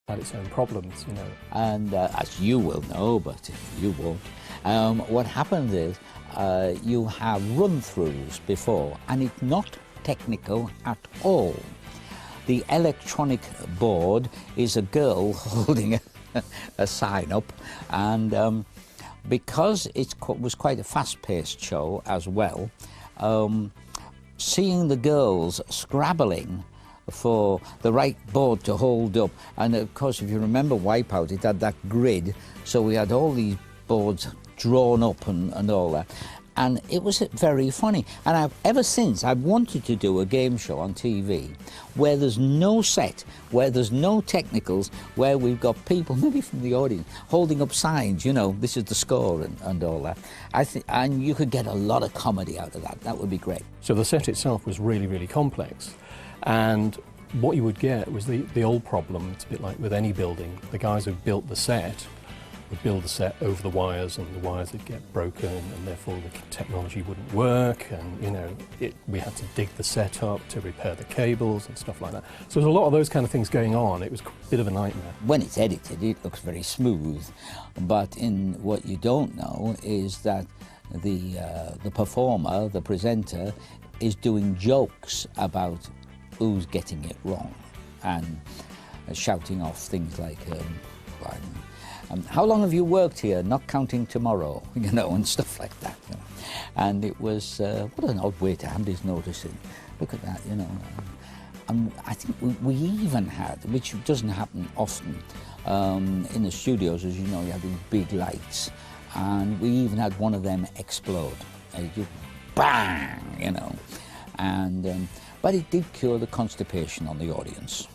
Had its own problems, you know. And as you will know, but you won't, what happens is you have run-throughs before, and it's not technical at all. The electronic board is a girl holding a sign up, and because it was quite a fast-paced show as well, seeing the girls scrabbling for the right board to hold up, and of course if you remember Wipeout, it had that grid, so we had all these boards drawn up and all that, and it was very funny. And ever since I've wanted to do a game show on TV where there's no set, where there's no technicals, where we've got people, maybe from the audience, holding up signs, you know, this is the score and all that. And you could get a lot of comedy out of that. That would be great. So the set itself was really, really complex. And what you would get was the old problem. It's a bit like with any building. The guys who built the set would build the set over the wires, and the wires would get broken, and therefore the technology wouldn't work, and you know, we had to dig the set up to repair the cables and stuff like that. So there's a lot of those kind of things going on. It was a bit of a nightmare. When it's edited, it looks very smooth, but in what you don't know is that the performer, the presenter, is doing jokes about who's getting it wrong, and shouting off things like, how long have you worked here, not counting tomorrow, you know, and stuff like that. You know. And it was, what an odd way to hand his notice in. Look at that, you know. And I think we even had, which doesn't happen often, in the studios, as you know, you have these big lights, and we even had one of them explode. Just bang, you know. And, but it did cure the constipation on the audience.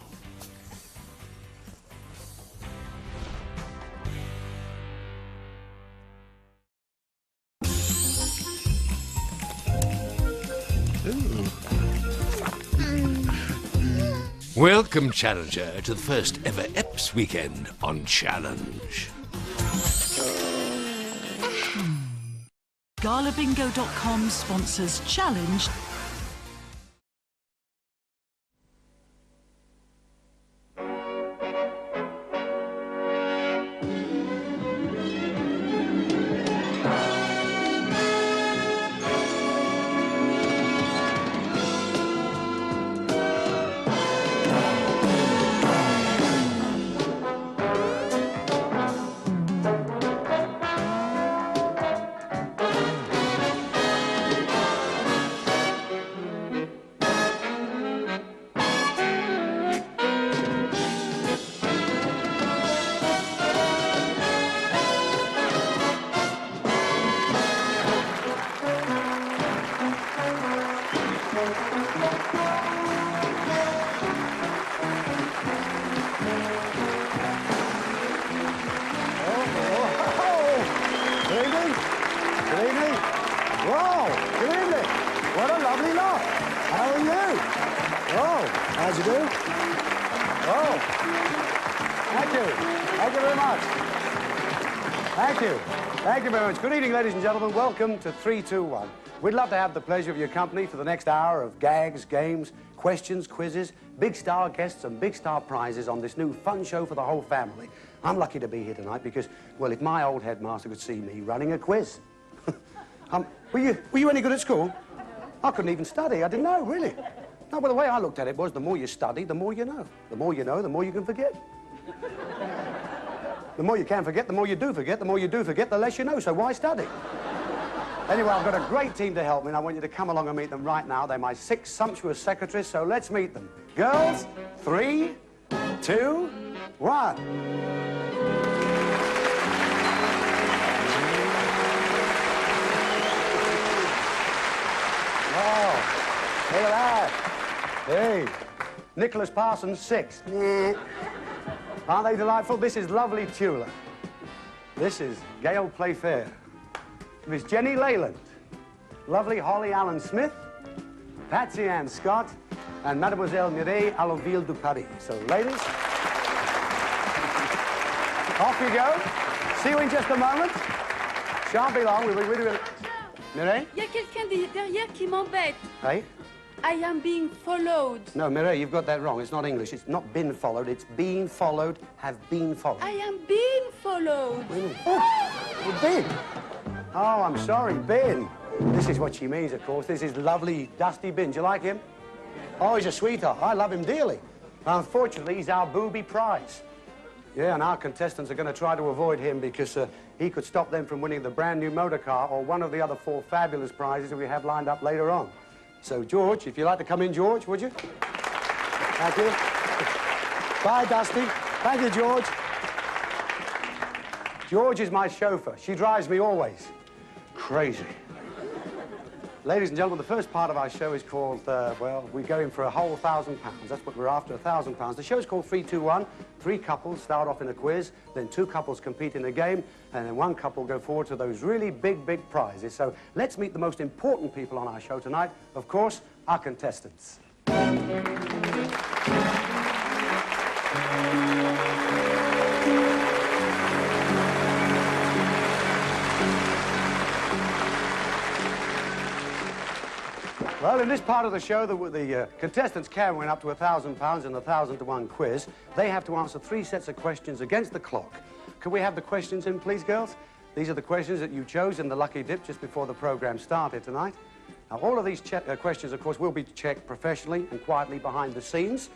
Welcome, Challenger, to the first ever EPS weekend on Challenge. GalaBingo.com sponsors Challenge. How'd you do? Oh, thank you. Thank you very much. Thank you. Thank you very much. Good evening, ladies and gentlemen. Welcome to 3, 2, 1. We'd love to have the pleasure of your company for the next hour of gags, games, questions, quizzes, big star guests and big star prizes on this new fun show for the whole family. I'm lucky to be here tonight because, well, if my old headmaster could see me running a quiz. Were you any good at school? I couldn't even study. I didn't know, really. No, well, the way I looked at it was the more you study, the more you know. The more you know, the more you can forget. The more you can forget, the more you do forget. The more you do forget, the less you know, so why study? Anyway, I've got a great team to help me, and I want you to come along and meet them right now. They're my 6 sumptuous secretaries, so let's meet them. Girls, 3, 2, 1. Oh, look at that. Hey, Nicholas Parsons, 6. Aren't they delightful? This is lovely Tula. This is Gail Playfair. Miss Jenny Leyland. Lovely Holly Allen Smith. Patsy Ann Scott. And Mademoiselle Mireille Alloville du Paris. So, ladies, off you go. See you in just a moment. Shan't be long. We'll be with you. Mireille? Il y a quelqu'un derrière qui m'embête. Hey? I am being followed. No, Mireille, you've got that wrong. It's not English. It's not been followed. It's been followed, have been followed. I am being followed. Oh, Ben. Oh, I'm sorry, Ben. This is what she means, of course. This is lovely, Dusty Ben. Do you like him? Oh, he's a sweetheart. I love him dearly. Unfortunately, he's our booby prize. Yeah, and our contestants are going to try to avoid him because he could stop them from winning the brand new motor car or one of the other 4 fabulous prizes that we have lined up later on. So, George, if you'd like to come in, George, would you? Thank you. Bye, Dusty. Thank you, George. George is my chauffeur. She drives me always. Crazy. Ladies and gentlemen, the first part of our show is called, well, we're going for a whole £1,000. That's what we're after, £1,000. The show's called 3, 2, 1. 3 couples start off in a quiz, then 2 couples compete in a game, and then 1 couple go forward to those really big, big prizes. So let's meet the most important people on our show tonight. Of course, our contestants. Well, in this part of the show, the contestants can win up to £1,000 in the 1,000 to 1 quiz. They have to answer 3 sets of questions against the clock. Can we have the questions in, please, girls? These are the questions that you chose in the Lucky Dip just before the programme started tonight. Now, all of these questions, of course, will be checked professionally and quietly behind the scenes.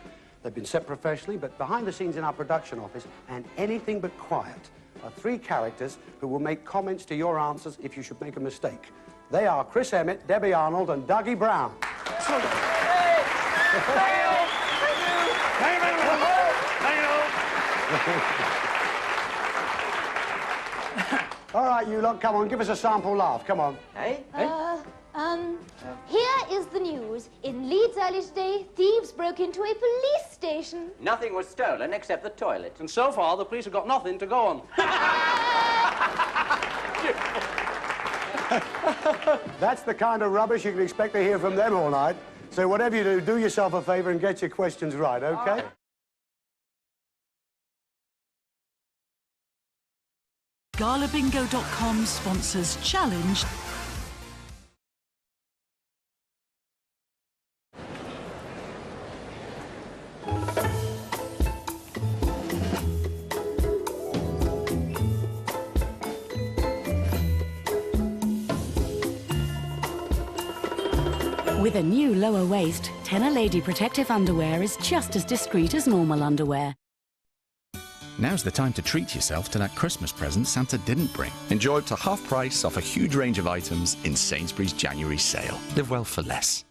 They've been set professionally, but behind the scenes in our production office, and anything but quiet, are 3 characters who will make comments to your answers if you should make a mistake. They are Chris Emmett, Debbie Arnold, and Dougie Brown. All right, you lot, come on, give us a sample laugh. Come on. Hey? Here is the news. In Leeds early today, thieves broke into a police station. Nothing was stolen except the toilet. And so far, the police have got nothing to go on. That's the kind of rubbish you can expect to hear from them all night. So whatever you do, do yourself a favour and get your questions right, OK? GalaBingo.com sponsors Challenge. With a new lower waist, Tenor Lady Protective Underwear is just as discreet as normal underwear. Now's the time to treat yourself to that Christmas present Santa didn't bring. Enjoy up to half price off a huge range of items in Sainsbury's January sale. Live well for less.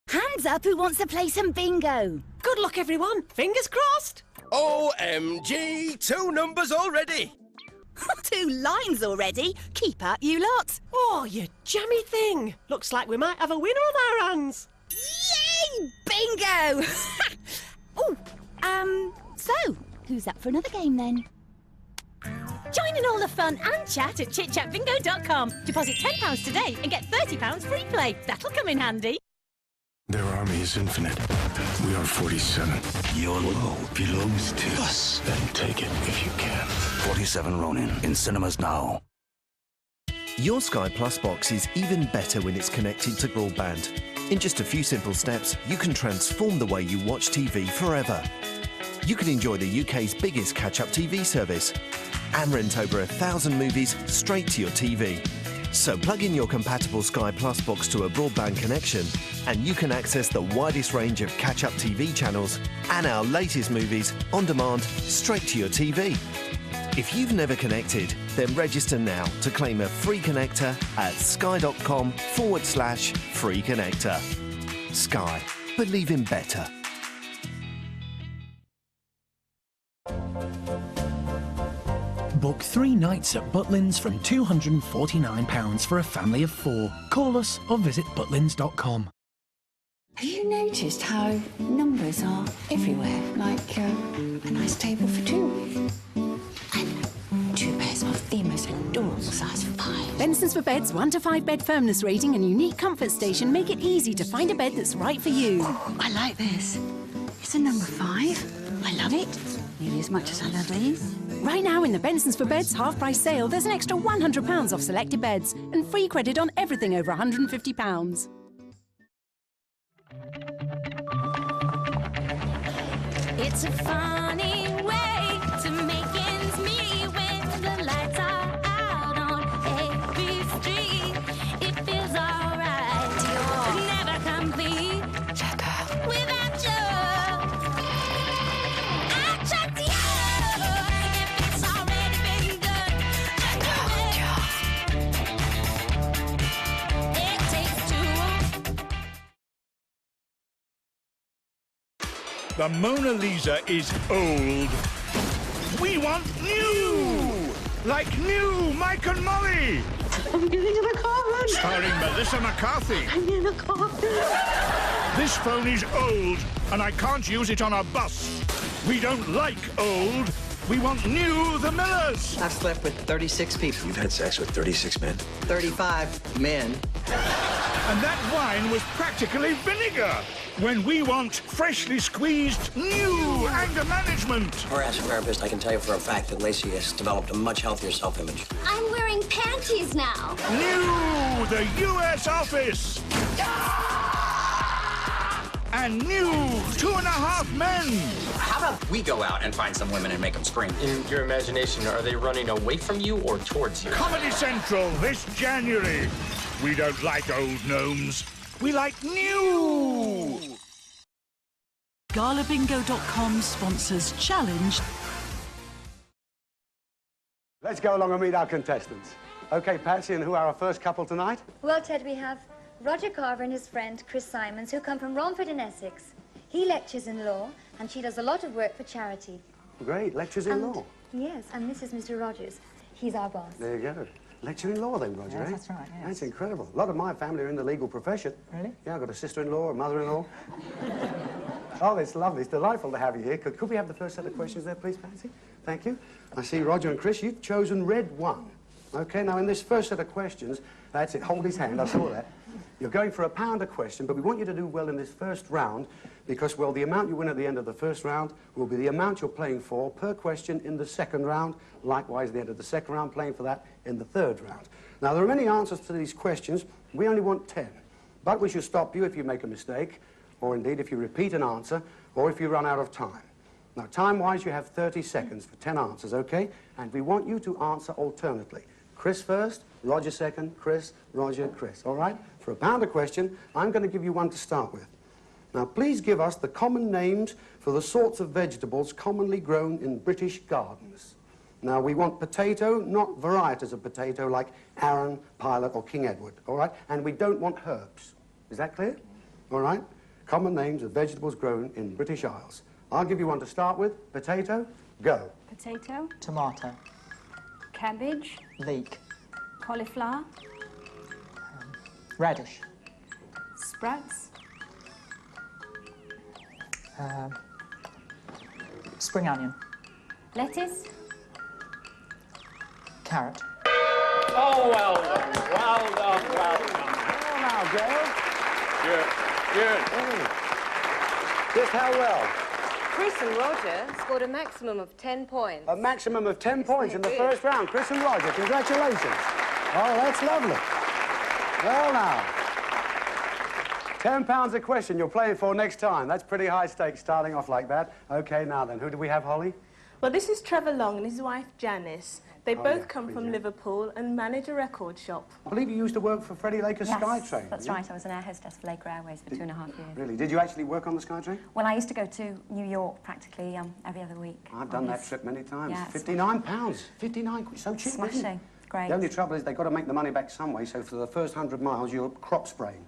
Hands up who wants to play some bingo. Good luck, everyone. Fingers crossed. OMG! 2 numbers already. 2 lines already? Keep up, you lot. Oh, you jammy thing. Looks like we might have a winner on our hands. Yay! Bingo! So, who's up for another game then? Join in all the fun and chat at chitchatbingo.com. Deposit £10 today and get £30 free play. That'll come in handy. Their army is infinite. We are 47. Your low belongs to us. Then take it if you can. 47 Ronin in cinemas now. Your Sky Plus box is even better when it's connected to broadband. In just a few simple steps, you can transform the way you watch TV forever. You can enjoy the UK's biggest catch-up TV service and rent over 1,000 movies straight to your TV. So plug in your compatible Sky Plus box to a broadband connection and you can access the widest range of catch-up TV channels and our latest movies on demand straight to your TV. If you've never connected, then register now to claim a free connector at sky.com/free connector. Sky. Believe in better. Book 3 nights at Butlins from £249 for a family of 4. Call us or visit butlins.com. Have you noticed how numbers are everywhere? Like a nice table for 2. And 2 pairs of the most adorable size 5. Benson's for Beds 1 to 5 bed firmness rating and unique comfort station make it easy to find a bed that's right for you. Oh, I like this. It's a number 5. I love it. Nearly as much as I love these. Right now in the Benson's for Beds half-price sale, there's an extra £100 off selected beds and free credit on everything over £150. It's a funny way to make ends meet when the lights are out on every street. It feels alright. You're never complete without you. I trust you if it's already been done. It takes two. The Mona Lisa is old. We want new! Like new Mike and Molly! I'm getting in a coffin. Starring Melissa McCarthy. I'm in a coffin. This phone is old, and I can't use it on a bus. We don't like old. We want new the Millers. I've slept with 36 people. You've had sex with 36 men? 35 men. And that wine was practically vinegar. When we want freshly squeezed new anger management. Or as a therapist, I can tell you for a fact that Lacey has developed a much healthier self-image. I'm wearing panties now. New the U.S. office. And new 2.5 Men. How about we go out and find some women and make them scream? In your imagination, are they running away from you or towards you? Comedy Central this January. We don't like old gnomes. We like new. GalaBingo.com sponsors Challenge. Let's go along and meet our contestants. Okay, Patsy, and who are our first couple tonight? Well, Ted, we have Roger Carver and his friend Chris Simons, who come from Romford in Essex. He lectures in law, and she does a lot of work for charity. Great, lectures in law. Yes, and this is Mr. Rogers. He's our boss. There you go. Lecture in law then, Roger, Yes, eh? that's right, yes. That's incredible. A lot of my family are in the legal profession. Really? Yeah, I've got a sister-in-law, a mother-in-law. Oh, it's lovely. It's delightful to have you here. Could we have the first set of questions there, please, Patsy? Thank you. I see Roger and Chris, you've chosen red 1. Okay, now in this first set of questions, that's it, hold his hand, I saw that. You're going for £1 a question, but we want you to do well in this first round because, well, the amount you win at the end of the first round will be the amount you're playing for per question in the second round. Likewise, at the end of the second round, playing for that in the third round. Now, there are many answers to these questions. We only want 10. But we shall stop you if you make a mistake, or indeed if you repeat an answer, or if you run out of time. Now, time-wise, you have 30 seconds for 10 answers, okay? And we want you to answer alternately. Chris first, Roger second, Chris, Roger, Chris, all right? For £1 a question, I'm going to give you one to start with. Now, please give us the common names for the sorts of vegetables commonly grown in British gardens. Now, we want potato, not varieties of potato like Arran, Pilot, or King Edward, all right? And we don't want herbs. Is that clear? All right? Common names of vegetables grown in British Isles. I'll give you one to start with. Potato, go. Potato, Tomato. cabbage, Leek. cauliflower, Radish. sprouts, Spring onion. lettuce, Carrot. Oh, well done. Well done. Well done. Oh, now, girl. Good. Good. Just how well? Chris and Roger scored a maximum of 10 points. A maximum of 10 points in the first round. Chris and Roger, congratulations. Oh, that's lovely. Well, now, £10 a question you're playing for next time. That's pretty high stakes starting off like that. Okay, now then, who do we have, Holly? Well, this is Trevor Long and his wife Janice. They Oh, both yeah, come please, from yeah. Liverpool and manage a record shop. I believe you used to work for Freddie Laker's Yes, SkyTrain. that's didn't you? right. I was an air hostess for Laker Airways for 2.5 years. Really? Did you actually work on the SkyTrain? Well, I used to go to New York practically every other week. I've done that trip many times. Yeah, it's £59. 59 quid. So cheap. isn't it? Smashing. It's great. The only trouble is they've got to make the money back some way, so for the first 100 miles, you're crop spraying.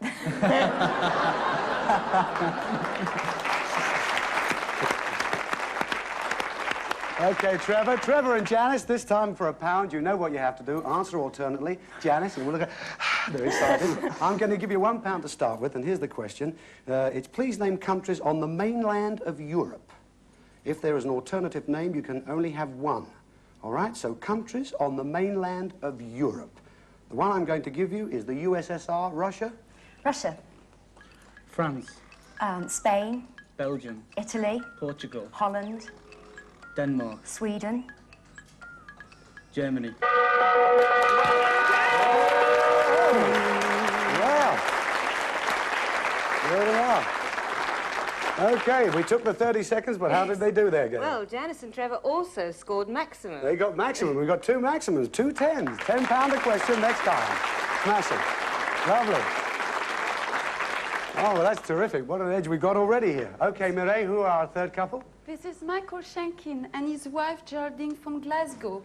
Okay, Trevor. Trevor and Janice, this time for £1, you know what you have to do. Answer alternately. Janice, and we'll look at... They're excited. I'm going to give you £1 to start with, and here's the question. It's please name countries on the mainland of Europe. If there is an alternative name, you can only have one. All right? So countries on the mainland of Europe. The one I'm going to give you is the USSR, Russia. Russia. France. Spain. Belgium. Italy. Portugal. Holland. Denmark. Sweden. Germany. Well, there we are. Okay, we took the 30 seconds, but how did they do there, Gail? Well, Janice and Trevor also scored maximum. They got maximum. We've got 2 maximums, 2 tens. £10 a question next time. Smashing. Lovely. Oh, well, that's terrific. What an edge we've got already here. Okay, Mireille, who are our third couple? This is Michael Shankin and his wife Geraldine from Glasgow.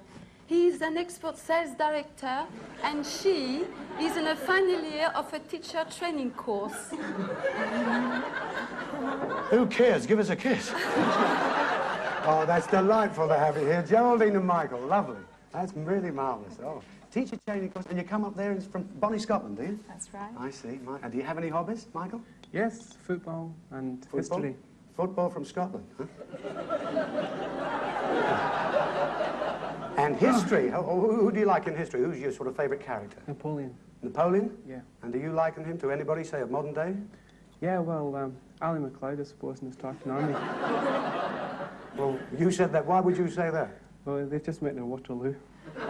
He is an export sales director and she is in a final year of a teacher training course. Who cares? Give us a kiss. Oh, that's delightful to have you here. Geraldine and Michael, lovely. That's really marvellous. Oh, teacher training course. And you come up there from Bonnie, Scotland, do you? That's right. I see. And do you have any hobbies, Michael? Yes, football and history. Football from Scotland, huh? And history. Who do you like in history? Who's your sort of favourite character? Napoleon. Napoleon? Yeah. And do you liken him to anybody, say, of modern day? Yeah, well, Ali MacLeod, I suppose, in the Tartan Army. Well, you said that. Why would you say that? Well, they've just met their Waterloo. Good.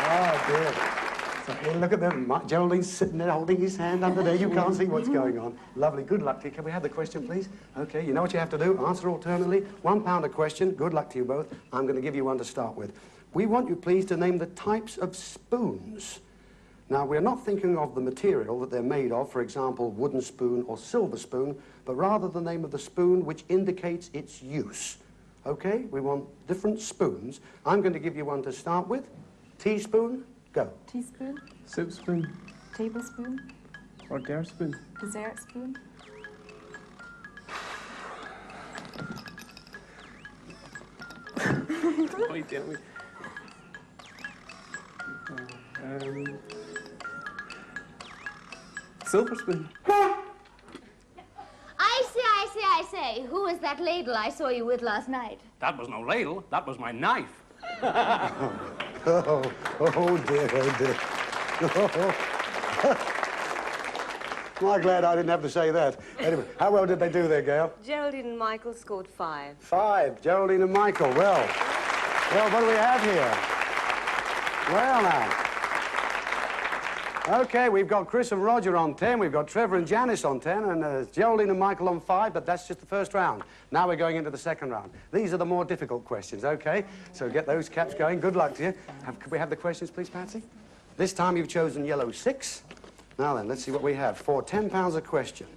Oh, dear. So, here, look at them. Geraldine's sitting there holding his hand under there. You can't see what's going on. Lovely. Good luck to you. Can we have the question, please? Okay, you know what you have to do. Answer alternately. £1 a question. Good luck to you both. I'm going to give you one to start with. We want you, please, to name the types of spoons. Now, we're not thinking of the material that they're made of, for example, wooden spoon or silver spoon, but rather the name of the spoon which indicates its use. Okay? We want different spoons. I'm going to give you one to start with. Teaspoon, go. Teaspoon. Soup spoon. Tablespoon. Or dare spoon. Dessert spoon. Why didn't we? Silver spoon. I say. Who is that ladle I saw you with last night? That was no ladle. That was my knife. Oh dear, oh dear. I'm glad I didn't have to say that. Anyway, how well did they do there, Gail? Geraldine and Michael scored 5. 5. Geraldine and Michael. Well, what do we have here? Well, now. Okay, we've got Chris and Roger on 10. We've got Trevor and Janice on 10. And Geraldine and Michael on 5, but that's just the first round. Now we're going into the second round. These are the more difficult questions, okay? So get those caps going. Good luck to you. Could we have the questions, please, Patsy? This time you've chosen yellow 6. Now then, let's see what we have. For £10 a question,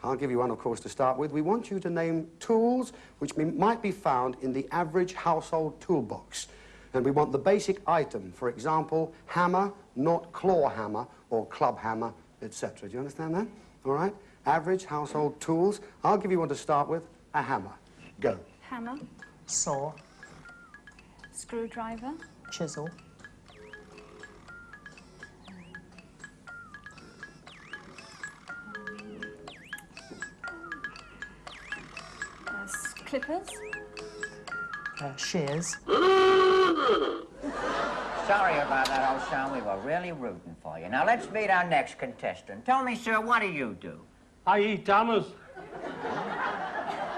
I'll give you one, of course, to start with. We want you to name tools which might be found in the average household toolbox. And we want the basic item, for example, hammer, not claw hammer, or club hammer, etc. Do you understand that? All right? Average household tools. I'll give you one to start with. A hammer. Go. Hammer. Saw. Screwdriver. Chisel. Clippers. Shears. Sorry about that, old son. We were really rooting for you. Now, let's meet our next contestant. Tell me, sir, what do you do? I eat hammers.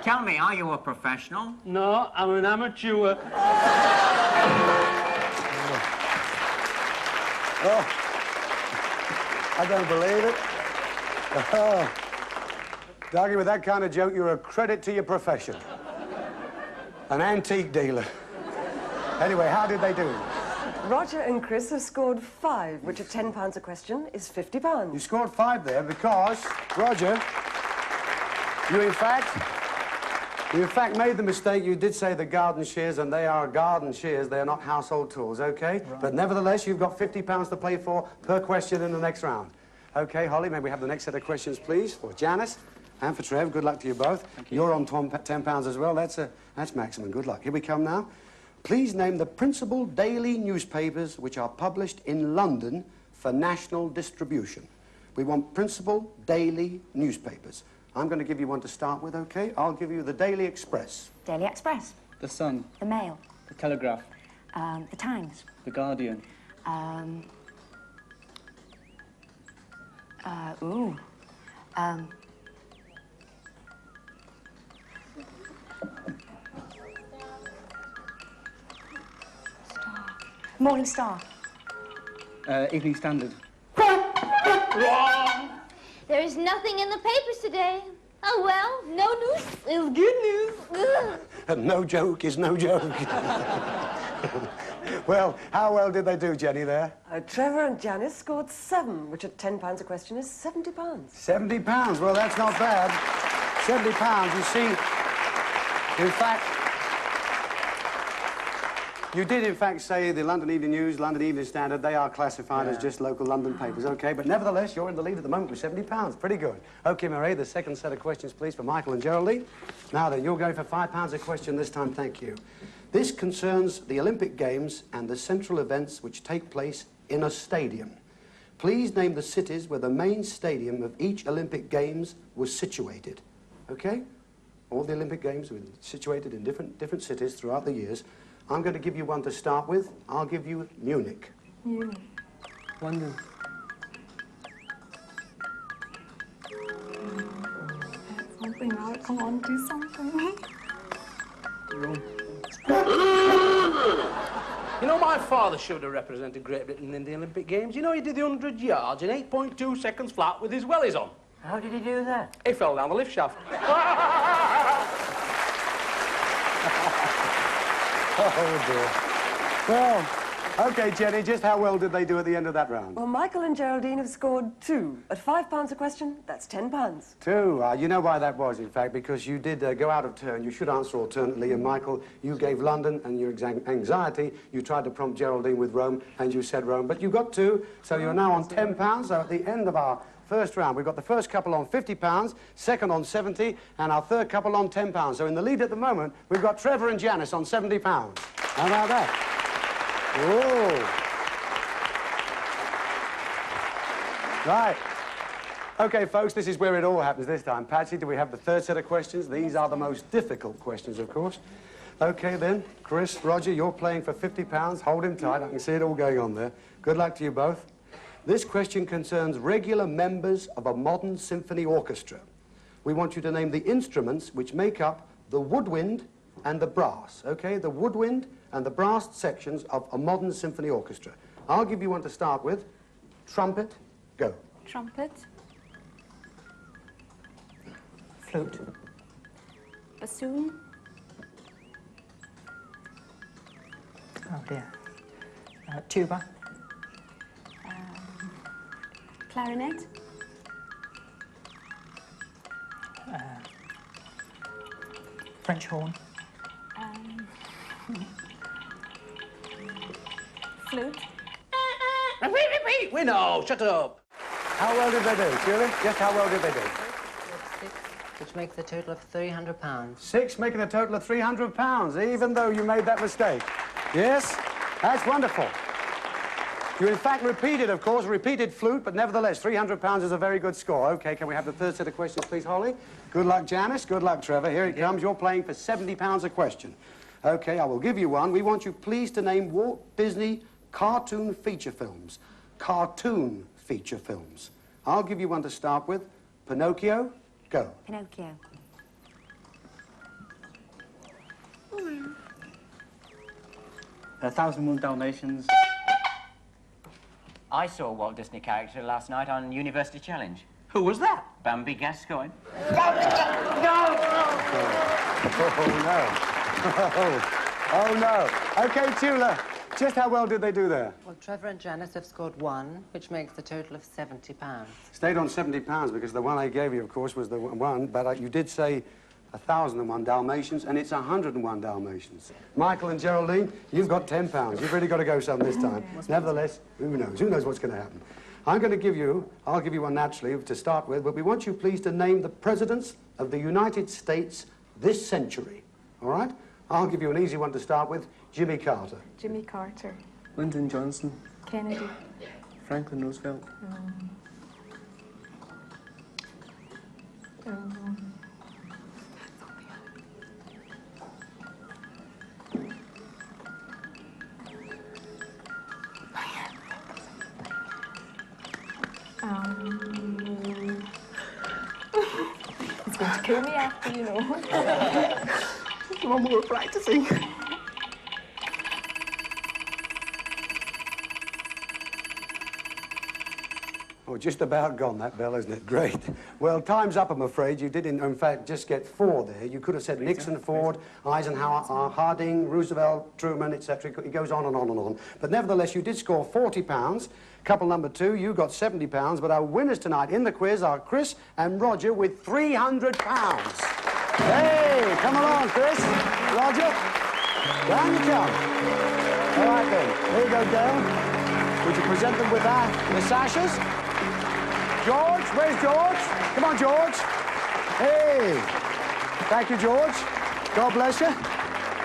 Tell me, are you a professional? No, I'm an amateur. Oh, I don't believe it. Oh. Dougie, with that kind of joke, you're a credit to your profession. An antique dealer. Anyway, how did they do? Roger and Chris have scored 5, which at £10 a question is £50. You scored 5 there because, Roger, you in fact made the mistake. You did say the garden shears, and they are garden shears. They are not household tools, okay? Right. But nevertheless, you've got £50 to play for per question in the next round. Okay, Holly, may we have the next set of questions, please, for Janice and for Trev. Good luck to you both. Thank you. You're on £10 as well. That's maximum. Good luck. Here we come now. Please name the principal daily newspapers which are published in London for national distribution. We want principal daily newspapers. I'm going to give you one to start with, okay? I'll give you the Daily Express. Daily Express. The Sun. The Mail. The Telegraph. The Times. The Guardian. Morning Star. Evening Standard. Wrong. There is nothing in the papers today. Oh, well, no news is good news. Ugh. And no joke is no joke. Well, how well did they do, Jenny, there? Trevor and Janice scored 7, which at £10 a question is £70. £70. Well, that's not bad. £70, you see. In fact, you did, in fact, say the London Evening News, London Evening Standard, they are classified as just local London papers, OK? But nevertheless, you're in the lead at the moment with £70. Pretty good. OK, Murray, the second set of questions, please, for Michael and Geraldine. Now then, you're going for £5 a question this time, thank you. This concerns the Olympic Games and the central events which take place in a stadium. Please name the cities where the main stadium of each Olympic Games was situated. OK? All the Olympic Games were situated in different cities throughout the years. I'm going to give you one to start with. I'll give you Munich. Munich. London. Something now. Come on, do something. Rome. You know, my father should have represented Great Britain in the Olympic Games. You know, he did the 100 yards in 8.2 seconds flat with his wellies on. How did he do that? He fell down the lift shaft. Oh, dear. Well, OK, Jenny, just how well did they do at the end of that round? Well, Michael and Geraldine have scored 2. At £5 a question, that's £10. 2. You know why that was, in fact, because you did go out of turn. You should answer alternately. And, Michael, you gave London and your anxiety. You tried to prompt Geraldine with Rome, and you said Rome. But you got 2, so you're now on £10. So at the end of our first round, we've got the first couple on £50, second on 70, and our third couple on £10. So in the lead at the moment, we've got Trevor and Janice on £70. How about that? Oh. Right. OK, folks, this is where it all happens this time. Patsy, do we have the third set of questions? These are the most difficult questions, of course. OK, then. Chris, Roger, you're playing for £50. Hold him tight. I can see it all going on there. Good luck to you both. This question concerns regular members of a modern symphony orchestra. We want you to name the instruments which make up the woodwind and the brass, OK? The woodwind and the brass sections of a modern symphony orchestra. I'll give you one to start with. Trumpet, go. Trumpet. Flute. Bassoon. Oh, dear. Tuba. Clarinet. French horn. Flute. Repeat! We know, shut up. How well did they do, Julie? Just how well did they do? 6, which makes a total of £300. 6, making a total of £300, even though you made that mistake. Yes? That's wonderful. You, in fact, repeated, of course, repeated flute, but nevertheless, £300 is a very good score. OK, can we have the third set of questions, please, Holly? Good luck, Janice. Good luck, Trevor. Here it comes. You're playing for £70 a question. OK, I will give you one. We want you, please, to name Walt Disney cartoon feature films. Cartoon feature films. I'll give you one to start with. Pinocchio, go. Pinocchio. 1,001 Dalmatians. I saw a Walt Disney character last night on University Challenge. Who was that? Bambi Gascoigne. Oh, no. OK, Tula, just how well did they do there? Well, Trevor and Janice have scored 1, which makes the total of £70. Stayed on £70 because the one I gave you, of course, was the one, but you did say 1,001 Dalmatians, and it's 101 Dalmatians. Michael and Geraldine, you've got £10. You've really got to go some this time. Nevertheless, who knows? Who knows what's going to happen? I'll give you one naturally to start with, but we want you please to name the presidents of the United States this century, all right? I'll give you an easy one to start with, Jimmy Carter. Jimmy Carter. Lyndon Johnson. Kennedy. Franklin Roosevelt. He's going to kill me after, you know. One more practicing. Well, just about gone, that bell, isn't it? Great. Well, time's up, I'm afraid. You did, in fact, just get 4 there. You could have said Nixon, Ford, Eisenhower, Harding, Roosevelt, Truman, etc. It goes on and on and on. But nevertheless, you did score £40. Couple number 2, you got £70. But our winners tonight in the quiz are Chris and Roger with £300. Hey, come along, Chris. Roger, down you come. All right, then. Here you go, Dale. Would you present them with the sashes? George, where's George? Come on, George. Hey. Thank you, George. God bless you.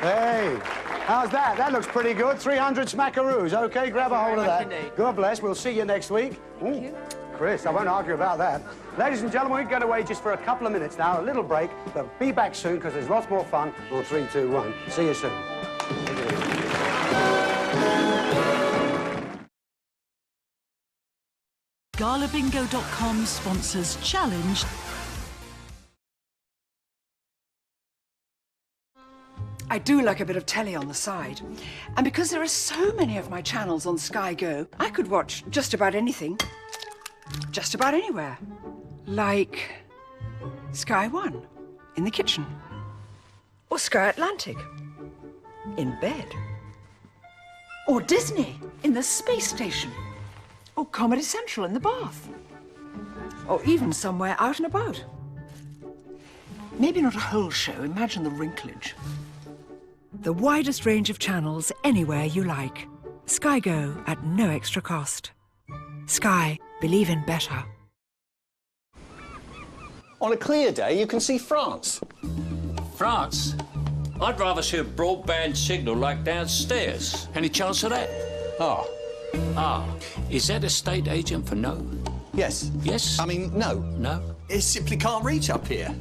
Hey. How's that? That looks pretty good. 300 smackaroos. OK, grab a hold of that. God bless. We'll see you next week. Thank you. Chris, I won't argue about that. Ladies and gentlemen, we're going away just for a couple of minutes now, a little break, but be back soon because there's lots more fun on 3, 2, 1. See you soon. GalaBingo.com sponsors Challenge. I do like a bit of telly on the side. And because there are so many of my channels on Sky Go, I could watch just about anything, just about anywhere. Like Sky One in the kitchen. Or Sky Atlantic in bed. Or Disney in the space station. Or Comedy Central in the bath. Or even somewhere out and about. Maybe not a whole show, imagine the wrinklage. The widest range of channels anywhere you like. Sky Go at no extra cost. Sky, believe in better. On a clear day, you can see France. France? I'd rather see a broadband signal like downstairs. Any chance of that? Is that a state agent for no? Yes. Yes? I mean, no. No? It simply can't reach up here.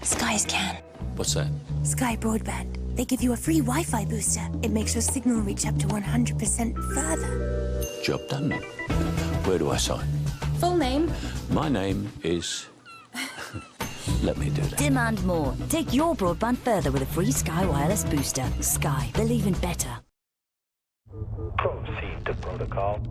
Skies can. What's that? Sky Broadband. They give you a free Wi-Fi booster. It makes your signal reach up to 100% further. Job done then. Where do I sign? Full name? My name is... Let me do that. Demand more. Take your broadband further with a free Sky Wireless booster. Sky. Believe in better. Proceed to protocol.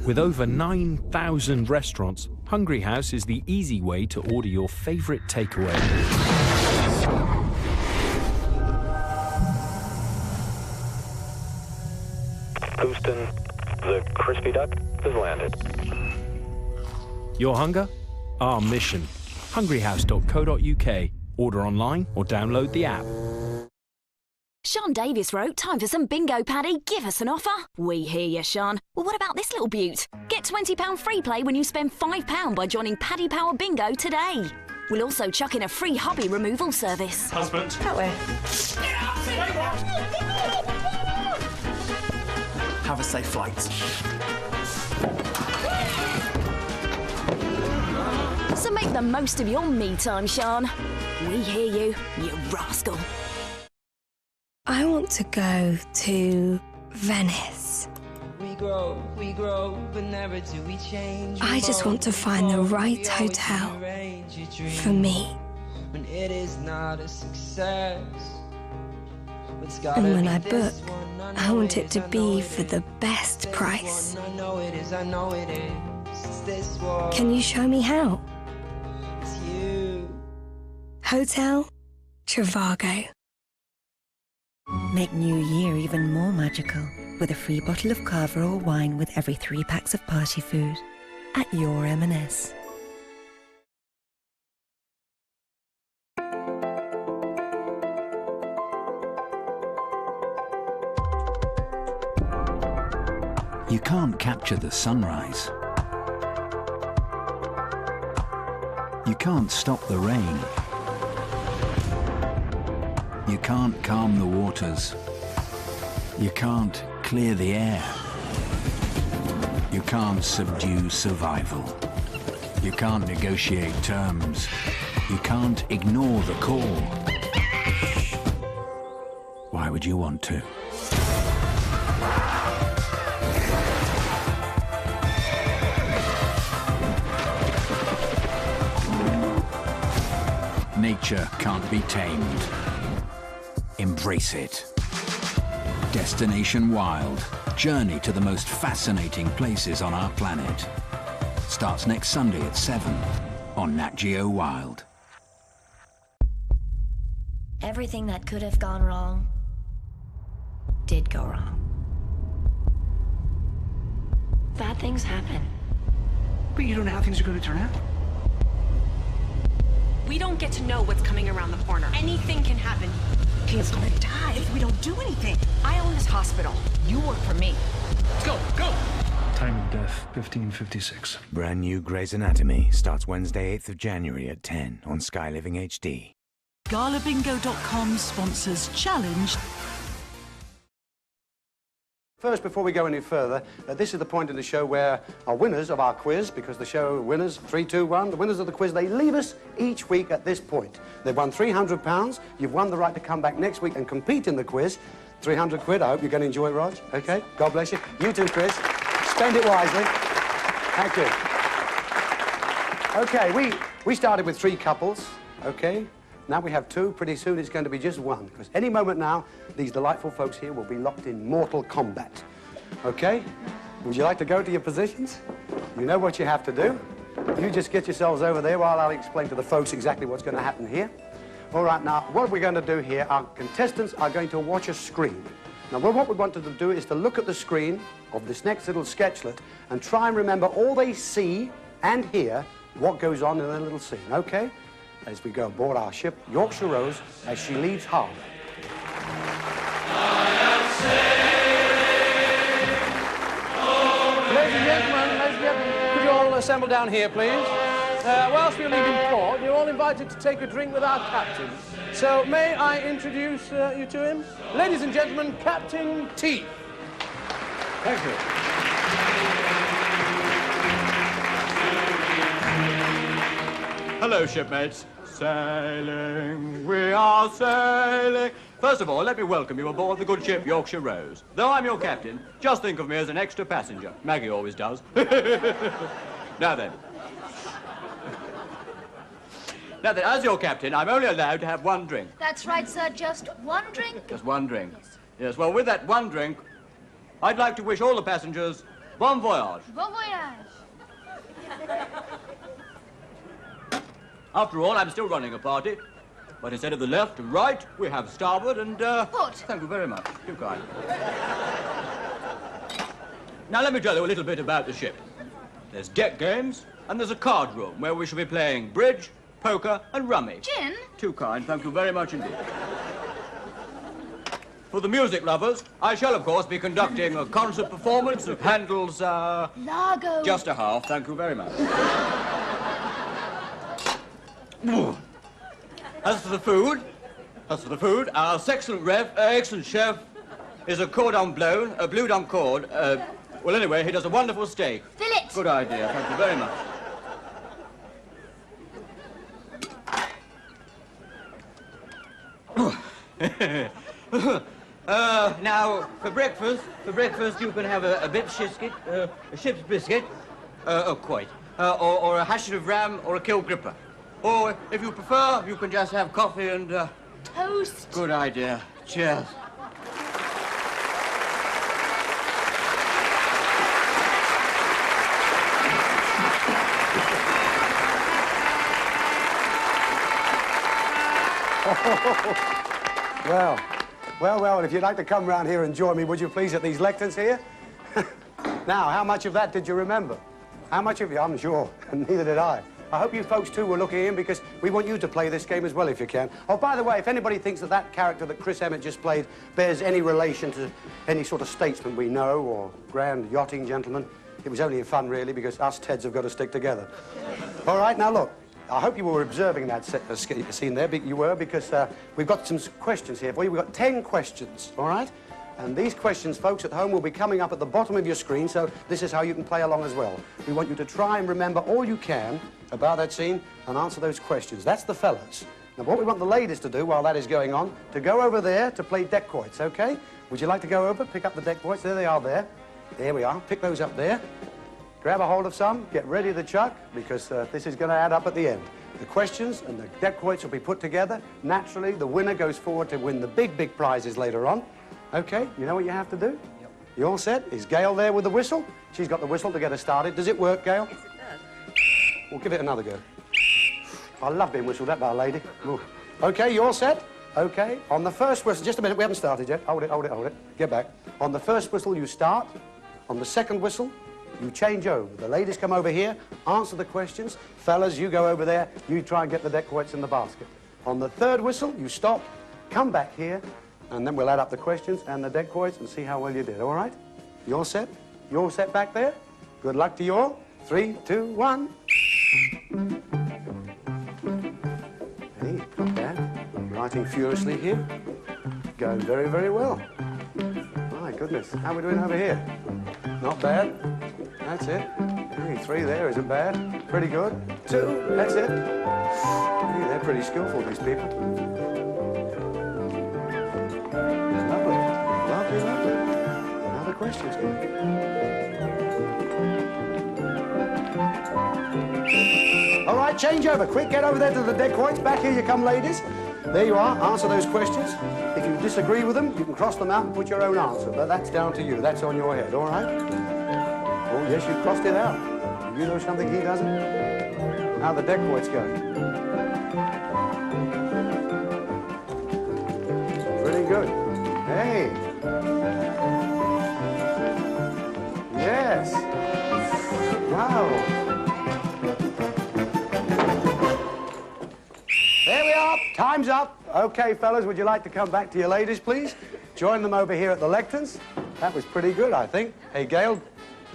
With over 9,000 restaurants, Hungry House is the easy way to order your favourite takeaway. Houston, the crispy duck has landed. Your hunger? Our mission. hungryhouse.co.uk. Order online or download the app. Sean Davis wrote, time for some bingo, Paddy. Give us an offer. We hear you, Sean. Well, what about this little beaut? Get £20 free play when you spend £5 by joining Paddy Power Bingo today. We'll also chuck in a free hobby removal service. Husband. That way. Have a safe flight. So make the most of your me time, Sean. We hear you, you rascal. I want to go to Venice. We grow, but never do we change. I just want to find the right hotel for me. When it is not a success. And when I book, I want it to be for the best price. I know it is, I know it is. It's this one. Can you show me how? It's you. Hotel Trivago. Make New Year even more magical with a free bottle of Cava or wine with every 3 packs of party food at your M&S. You can't capture the sunrise. You can't stop the rain. You can't calm the waters. You can't clear the air. You can't subdue survival. You can't negotiate terms. You can't ignore the call. Why would you want to? Nature can't be tamed. Embrace it. Destination Wild. journey to the most fascinating places on our planet. Starts next Sunday at 7 on Nat Geo Wild. Everything that could have gone wrong did go wrong. Bad things happen. But you don't know how things are going to turn out. We don't get to know what's coming around the corner. Anything can happen. He's gonna die if we don't do anything. I own this hospital. You work for me. Go, go! Time of death, 1556. Brand new Grey's Anatomy starts Wednesday, 8th of January at 10 on Sky Living HD. GalaBingo.com sponsors Challenge. First, before we go any further, this is the point in the show where our winners of our quiz, because the show winners, 3, 2, 1, the winners of the quiz, they leave us each week at this point. They've won £300. You've won the right to come back next week and compete in the quiz. 300 quid. I hope you're going to enjoy it, Rog. Okay? God bless you. You too, Chris. Spend it wisely. Thank you. Okay, we started with 3 couples, okay? Now we have 2. Pretty soon it's going to be just 1, because any moment now, these delightful folks here will be locked in mortal combat. Okay? Would you like to go to your positions? You know what you have to do. You just get yourselves over there while I'll explain to the folks exactly what's going to happen here. All right, now, what we're going to do here, our contestants are going to watch a screen. Now, what we want them to do is to look at the screen of this next little sketchlet and try and remember all they see and hear what goes on in their little scene, okay? As we go aboard our ship, Yorkshire Rose, as she leaves harbour. Ladies and gentlemen, could you all assemble down here, please? Whilst we're leaving port, you're all invited to take a drink with our captain. So may I introduce you to him? Ladies and gentlemen, Captain T. Thank you. Hello, shipmates. Sailing, we are sailing. First of all, let me welcome you aboard the good ship Yorkshire Rose. Though I'm your captain, just think of me as an extra passenger. Maggie always does. Now then, as your captain, I'm only allowed to have 1 drink. That's right, sir. Just 1 drink. Just 1 drink. Yes, well, with that 1 drink, I'd like to wish all the passengers bon voyage. Bon voyage. After all, I'm still running a party. But instead of the left and right, we have starboard and, Port. Thank you very much. Too kind. Now, let me tell you a little bit about the ship. There's deck games, and there's a card room where we shall be playing bridge, poker, and rummy. Gin? Too kind. Thank you very much indeed. For the music lovers, I shall, of course, be conducting a concert performance of Handel's, Largo. Just a half. Thank you very much. As for the food, our excellent chef is a cordon bleu, a bleu d'un cord. Well, anyway, he does a wonderful steak. Fillet. Good idea. Thank you very much. Now, for breakfast you can have a bit biscuit, a ship's biscuit, quite, or a hash of ram or a kill gripper. Or, if you prefer, you can just have coffee and, toast. Good idea. Cheers. Well, if you'd like to come round here and join me, would you please, at these lecterns here? Now, how much of that did you remember? How much of it? I'm sure, and neither did I. I hope you folks, too, were looking in, because we want you to play this game as well, if you can. Oh, by the way, if anybody thinks that that character that Chris Emmett just played bears any relation to any sort of statesman we know, or grand yachting gentleman, it was only fun, really, because us Teds have got to stick together. All right, now, look. I hope you were observing that scene there. You were, because we've got some questions here for you. We've got 10 questions, all right? And these questions, folks at home, will be coming up at the bottom of your screen, so this is how you can play along as well. We want you to try and remember all you can about that scene and answer those questions. That's the fellas. Now, what we want the ladies to do while that is going on, to go over there to play deck quoits, okay? Would you like to go over, pick up the deck quoits? There they are there. There we are. Pick those up there. Grab a hold of some, get ready to chuck, because this is going to add up at the end. The questions and the deck quoits will be put together. Naturally, the winner goes forward to win the big, big prizes later on. Okay, you know what you have to do? Yep. You all set? Is Gail there with the whistle? She's got the whistle to get us started. Does it work, Gail? Yes, it does. We'll give it another go. I love being whistled at by a lady. Ooh. Okay, you all set? Okay. On the first whistle, just a minute, we haven't started yet. Hold it, hold it, hold it. Get back. On the first whistle, you start. On the second whistle, you change over. The ladies come over here, answer the questions. Fellas, you go over there. You try and get the decoys in the basket. On the third whistle, you stop, come back here, and then we'll add up the questions and the decoys and see how well you did, all right? You all set? You all set back there? Good luck to you all. 3, 2, 1. Hey, not bad. Writing furiously here. Going very, very well. My goodness, how are we doing over here? Not bad. That's it. Hey, 3 there isn't bad. Pretty good. 2, that's it. Hey, they're pretty skillful, these people. Lovely. Lovely, lovely. Now the questions come. All right, change over. Quick, get over there to the decoys. Back here you come, ladies. There you are. Answer those questions. If you disagree with them, you can cross them out and put your own answer. But that's down to you. That's on your head, all right? Oh, yes, you've crossed it out. You know something he doesn't? How the decoys go. Pretty good. Hey. Yes. Wow. There we are. Time's up. Okay, fellas, would you like to come back to your ladies, please? Join them over here at the lecterns. That was pretty good, I think. Hey, Gail,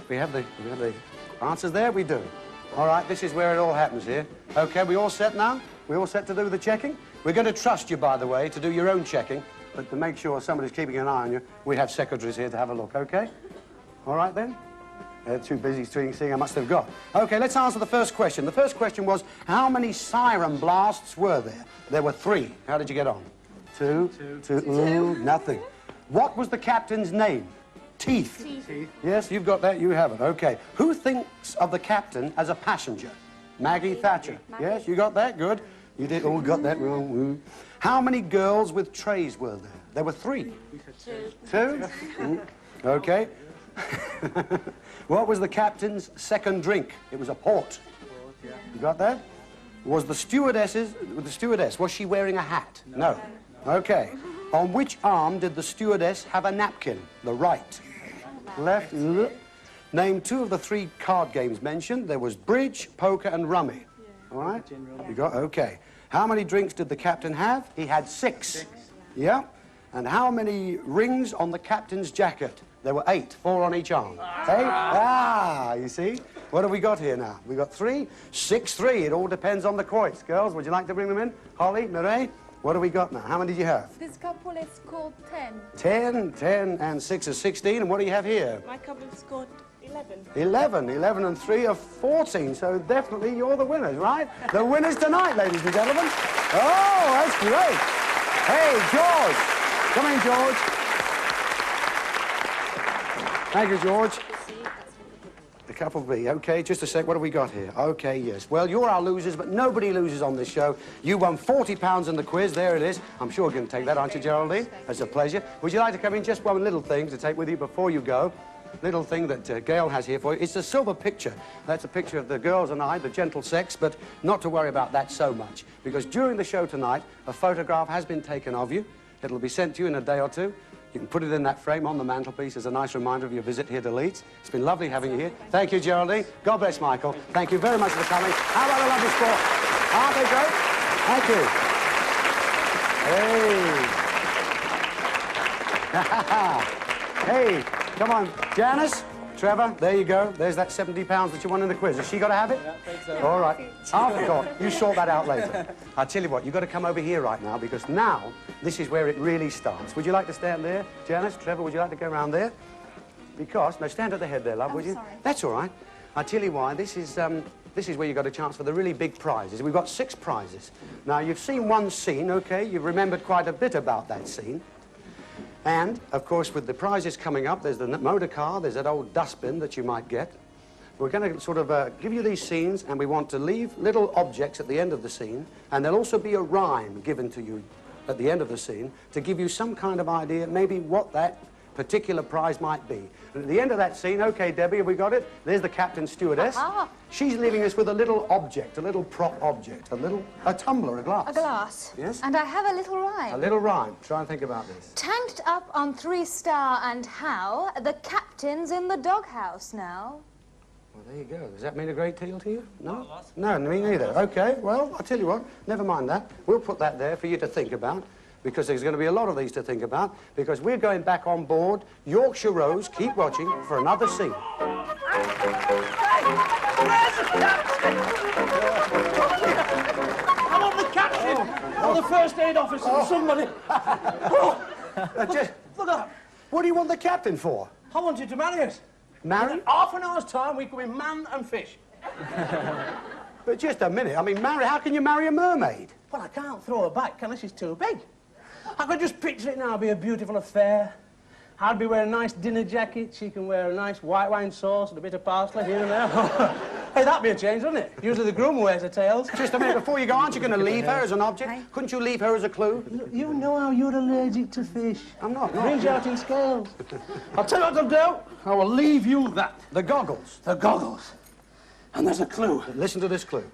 we have the answers there? We do. All right, this is where it all happens here. Okay, we all set now? We all set to do the checking? We're going to trust you, by the way, to do your own checking, but to make sure somebody's keeping an eye on you, we have secretaries here to have a look, okay? All right, then? They're too busy seeing how much they've got. Okay, let's answer the first question. The first question was, how many siren blasts were there? There were 3. How did you get on? 2. Ooh, nothing. What was the captain's name? Teeth. Teeth. Yes, you've got that. You have it. Okay. Who thinks of the captain as a passenger? Maggie Thatcher. Maggie. Yes, you got that. Good. You did. Oh, got that wrong. How many girls with trays were there? There were 3. 2. Okay. What was the captain's second drink? It was a port. You got that? Was the stewardess, was she wearing a hat? No. Okay. On which arm did the stewardess have a napkin? The right. Left. Name 2 of the 3 card games mentioned. There was bridge, poker, and rummy. All right? You got, okay. How many drinks did the captain have? He had 6. Yeah. And how many rings on the captain's jacket? There were 8, 4 on each arm. 8? Ah, you see? What have we got here now? We got 3, 6, 3. It all depends on the quotes. Girls, would you like to bring them in? Holly, Mireille? What do we got now? How many do you have? This couple has scored 10. 10, 10 and 6 is 16. And what do you have here? My couple scored 11. 11. 11 and 3 are 14. So definitely you're the winners, right? The winners tonight, ladies and gentlemen. Oh, that's great. Hey, George. Come in, George. Thank you, George. The couple B. Okay, just a sec. What have we got here? Okay, yes. Well, you're our losers, but nobody loses on this show. You won £40 in the quiz. There it is. I'm sure you're going to take that, aren't you, Geraldine? It's a pleasure. Would you like to come in? Just one little thing to take with you before you go. Little thing that Gail has here for you. It's a silver picture. That's a picture of the girls and I, the gentle sex, but not to worry about that so much, because during the show tonight, a photograph has been taken of you. It'll be sent to you in a day or 2. You can put it in that frame on the mantelpiece as a nice reminder of your visit here to Leeds. It's been lovely having you here. Thank you, Geraldine. God bless Michael. Thank you very much for coming. How about a lovely sport? Aren't they great? Thank you. Hey, come on. Janice, Trevor, there you go. There's that £70 that you won in the quiz. Has she got to have it? Yeah, I think so. All right. I forgot. You sort that out later. I'll tell you what, you've got to come over here right now, because now this is where it really starts. Would you like to stand there? Janice, Trevor, would you like to go around there? Because, no, stand at the head there, love, would you? Sorry. That's all right. I'll tell you why. This is where you've got a chance for the really big prizes. We've got 6 prizes. Now, you've seen one scene, okay? You've remembered quite a bit about that scene. And, of course, with the prizes coming up, there's the motor car, there's that old dustbin that you might get. We're going to sort of give you these scenes, and we want to leave little objects at the end of the scene, and there'll also be a rhyme given to you at the end of the scene to give you some kind of idea, maybe what that particular prize might be. And at the end of that scene, OK, Debbie, have we got it? There's the captain stewardess. She's leaving us with a little object, a little prop object, a tumbler, a glass. A glass. Yes? And I have a little rhyme. A little rhyme. Try and think about this. Tanked up on 3-star and how, the captain's in the doghouse now. Well, there you go. Does that mean a great deal to you? No? No, me neither. OK, well, I'll tell you what, never mind that. We'll put that there for you to think about, because there's going to be a lot of these to think about, because we're going back on board Yorkshire Rose. Keep watching for another scene. I want the captain or the first aid officer or somebody. Look up. What do you want the captain for? I want you to marry us. Marry? In half an hour's time, we could be man and fish. But just a minute. I mean, how can you marry a mermaid? Well, I can't throw her back, can I? She's too big. I could just picture it now. It'd be a beautiful affair. I'd be wearing a nice dinner jacket. She can wear a nice white wine sauce and a bit of parsley here and there. Hey, that'd be a change, wouldn't it? Usually the groom wears the tails. Just a minute, before you go, aren't you going to leave her as an object? Couldn't you leave her as a clue? You know how you're allergic to fish. I'm not. Brings you out in scales. I'll tell you what I'll do. I will leave you that. The goggles. The goggles. And there's a clue. Listen to this clue.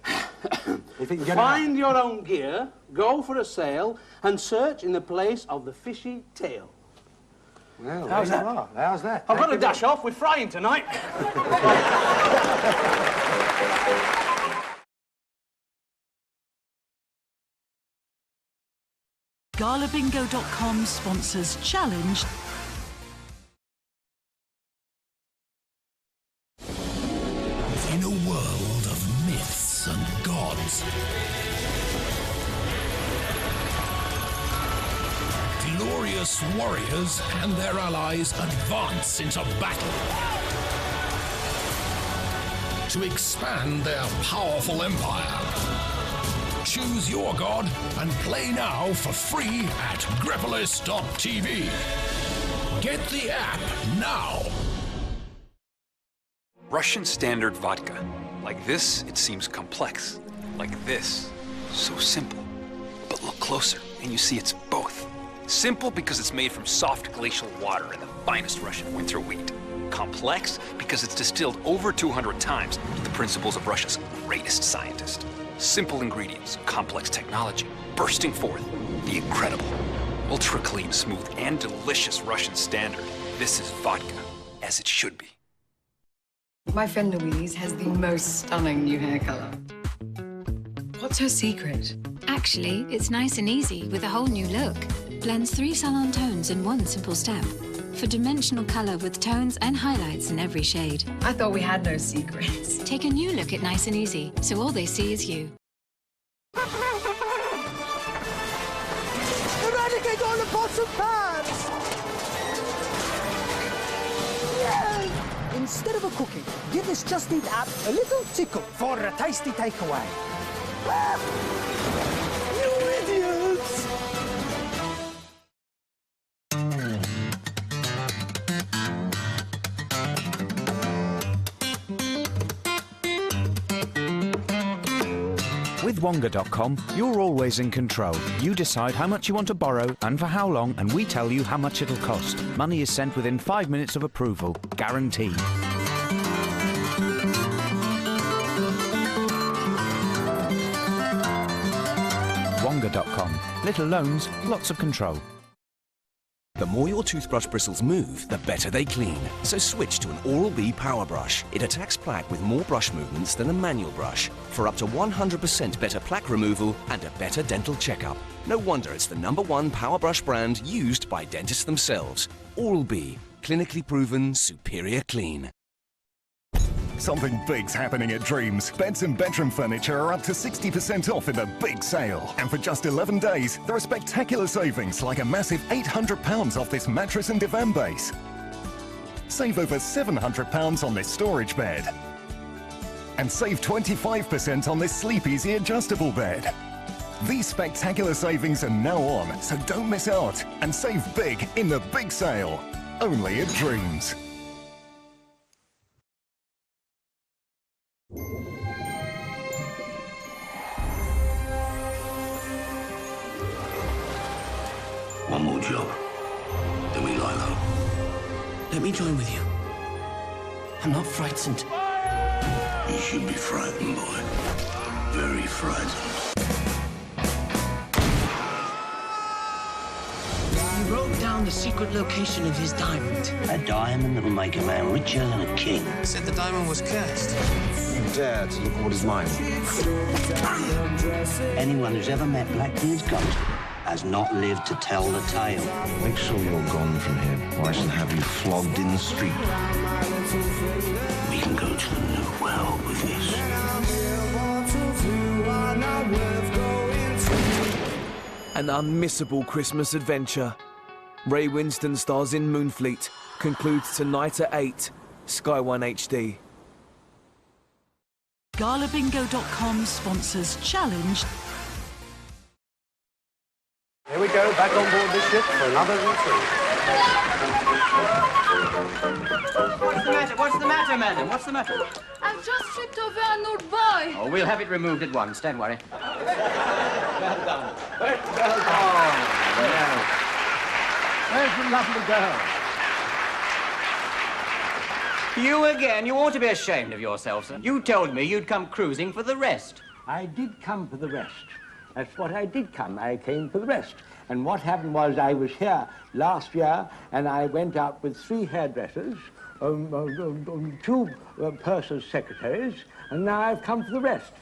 If you can get Find your own gear, go for a sail, and search in the place of the fishy tail. Well, how's that? How's that? I've got to dash off. We're frying tonight. GalaBingo.com sponsors Challenge. In a world of myths and gods, glorious warriors and their allies advance into battle to expand their powerful empire. Choose your god and play now for free at Grepolis.tv. Get the app now. Russian standard vodka. Like this, it seems complex. Like this, so simple. But look closer, and you see it's both. Simple because it's made from soft glacial water and the finest Russian winter wheat. Complex because it's distilled over 200 times to the principles of Russia's greatest scientist. Simple ingredients, complex technology, bursting forth the incredible. Ultra clean, smooth, and delicious Russian standard. This is vodka, as it should be. My friend Louise has the most stunning new hair color. What's her secret? Actually, it's nice and easy with a whole new look. Blends 3 salon tones in one simple step. For dimensional color with tones and highlights in every shade. I thought we had no secrets. Take a new look at Nice and Easy, so all they see is you. Eradicate all the pots and pans! Yes! Instead of a cookie, give this Just Eat app a little tickle for a tasty takeaway. You idiots! With Wonga.com, you're always in control. You decide how much you want to borrow and for how long, and we tell you how much it'll cost. Money is sent within 5 minutes of approval. Guaranteed. Wonga.com. Little loans, lots of control. The more your toothbrush bristles move, the better they clean. So switch to an Oral-B Power Brush. It attacks plaque with more brush movements than a manual brush for up to 100% better plaque removal and a better dental checkup. No wonder it's the #1 Power Brush brand used by dentists themselves. Oral-B, clinically proven superior clean. Something big's happening at Dreams. Beds and bedroom furniture are up to 60% off in the big sale. And for just 11 days, there are spectacular savings like a massive £800 off this mattress and divan base. Save over £700 on this storage bed. And save 25% on this Sleep Easy adjustable bed. These spectacular savings are now on, so don't miss out. And save big in the big sale. Only at Dreams. One more job, then we lie low. Let me join with you. I'm not frightened. You should be frightened, boy. Very frightened. He wrote down the secret location of his diamond. A diamond that will make a man richer than a king. Said the diamond was cursed. You dare to look at what is mine. Anyone who's ever met Blackbeard's ghost has not lived to tell the tale. Make sure you're gone from here, or I shall have you flogged in the street. We can go to the new world with this. An unmissable Christmas adventure. Ray Winston stars in Moonfleet. Concludes tonight at 8. Sky One HD. GalaBingo.com sponsors Challenge. Here we go, back on board this ship for another retreat. What's the matter? What's the matter, madam? What's the matter? I've just tripped over an old boy. Oh, we'll have it removed at once. Don't worry. Well done. Well done. Oh, no. Where's the lovely girl? You again? You ought to be ashamed of yourself, sir. You told me you'd come cruising for the rest. I did come for the rest. That's what I did come. I came for the rest. And what happened was I was here last year and I went out with 3 hairdressers, 2 purser's secretaries, and now I've come for the rest.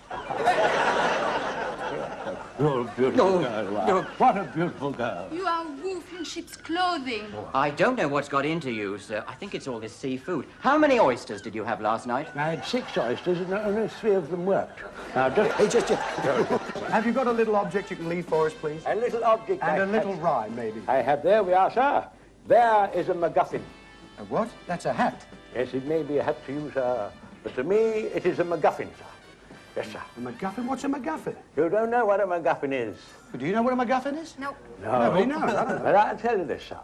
You're a beautiful girl. What a beautiful girl. You are a wolf in sheep's clothing. I don't know what's got into you, sir. I think it's all this seafood. How many oysters did you have last night? I had 6 oysters and only 3 of them worked. Now, just... Have you got a little object you can leave for us, please? A little object. And a little rhyme, maybe. I have. There we are, sir. There is a MacGuffin. A what? That's a hat. Yes, it may be a hat to you, sir. But to me, it is a MacGuffin, sir. Yes, sir. A MacGuffin? What's a MacGuffin? You don't know what a MacGuffin is? Do you know what a MacGuffin is? No. Nobody knows. But I'll tell you this, sir.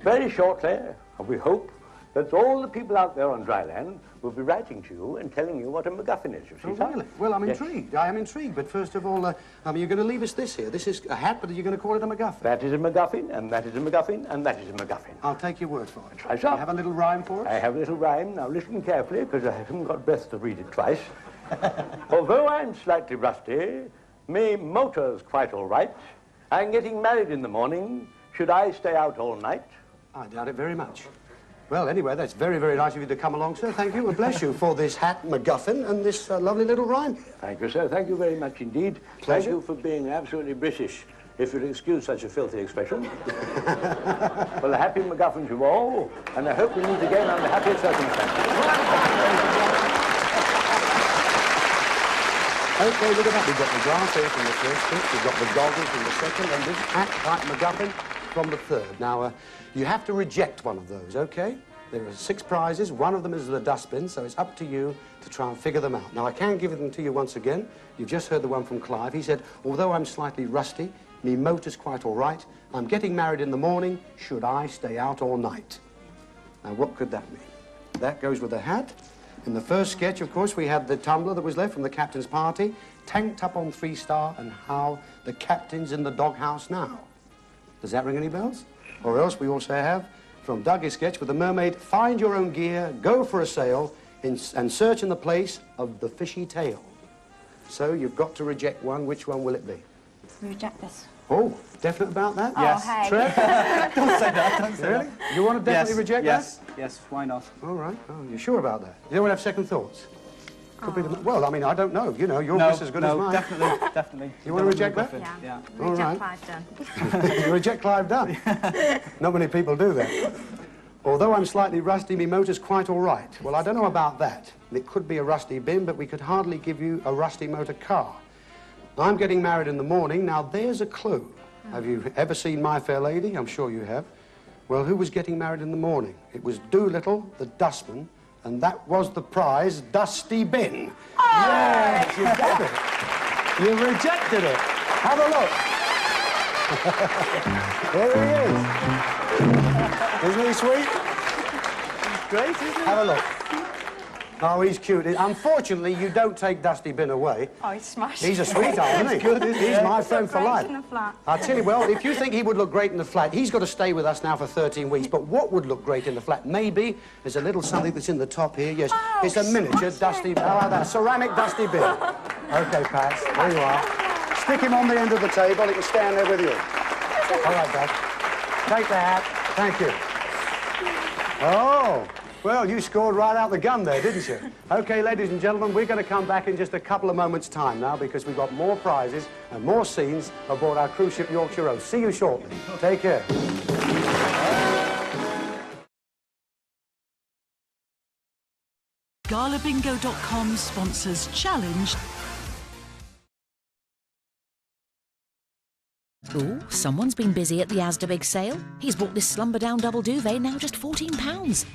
Very shortly, we hope that all the people out there on dry land will be writing to you and telling you what a MacGuffin is, you see, sir? Really? Well, I'm intrigued. I am intrigued. But first of all, you're going to leave us this here. This is a hat, but you're going to call it a MacGuffin. That is a MacGuffin, and that is a MacGuffin, and that is a MacGuffin. I'll take your word for it. Try, sir. You have a little rhyme for us? I have a little rhyme. Now, listen carefully, because I haven't got breath to read it twice. Although I'm slightly rusty, me motor's quite all right. I'm getting married in the morning. Should I stay out all night? I doubt it very much. Well, anyway, that's very, very nice of you to come along, sir. Thank you, and bless you for this hat, MacGuffin, and this lovely little rhyme. Thank you, sir. Thank you very much indeed. Pleasure. Thank you for being absolutely British, if you'll excuse such a filthy expression. Well, a happy MacGuffin to all, and I hope we meet again under happier circumstances. Okay, look at that. We've got the glass here from the first bit, we've got the goggles from the second, and this hat like MacGuffin from the third. Now, you have to reject one of those, okay? There are 6 prizes. One of them is the dustbin, so it's up to you to try and figure them out. Now, I can give them to you once again. You've just heard the one from Clive. He said, although I'm slightly rusty, me motor's quite all right. I'm getting married in the morning. Should I stay out all night? Now, what could that mean? That goes with the hat. In the first sketch, of course, we had the tumbler that was left from the captain's party, tanked up on 3 Star, and how the captain's in the doghouse now. Does that ring any bells? Or else we also have, from Dougie's sketch with the mermaid, find your own gear, go for a sail, and search in the place of the fishy tail. So you've got to reject one. Which one will it be? Reject this. Oh, definite about that? Oh, Yes. hey. Trev? Don't say that, don't say Really? that. You want to definitely reject that? Yes, why not? All right. Oh, you're sure about that? You don't have second thoughts? Could be the, well, I mean, I don't know. You know, you're just as good as mine. Definitely. You want to reject that? Yeah. All right. Clive Dunn. You reject Clive Dunn? Not many people do that. Although I'm slightly rusty, my motor's quite all right. Well, I don't know about that. It could be a rusty bin, but we could hardly give you a rusty motor car. I'm getting married in the morning. Now, there's a clue. Have you ever seen My Fair Lady? I'm sure you have. Well, who was getting married in the morning? It was Doolittle, the dustman, and that was the prize, Dusty Bin. Oh! Yes, you got it. You rejected it. Have a look. There he is. Isn't he sweet? Great, isn't it? Have a look. Oh, he's cute. Unfortunately, you don't take Dusty Bin away. Oh, he's smashed. He's a sweetheart, isn't he? Good, isn't he? He's my friend for Great life. in the flat. I'll tell you, well, if you think he would look great in the flat, he's got to stay with us now for 13 weeks. But what would look great in the flat? Maybe there's a little something that's in the top here. Yes, it's a miniature Dusty... How about that? Ceramic Dusty Bin. OK, Pat, there you are. Stick him on the end of the table. He can stand there with you. All right, Dad. Take the hat. Thank you. Oh, well, you scored right out the gun there, didn't you? OK, ladies and gentlemen, we're going to come back in just a couple of moments' time now because we've got more prizes and more scenes aboard our cruise ship Yorkshire Rose. See you shortly. Take care. GalaBingo.com sponsors Challenge. Ooh, someone's been busy at the Asda Big Sale. He's bought this Slumber Down double duvet, now just £14.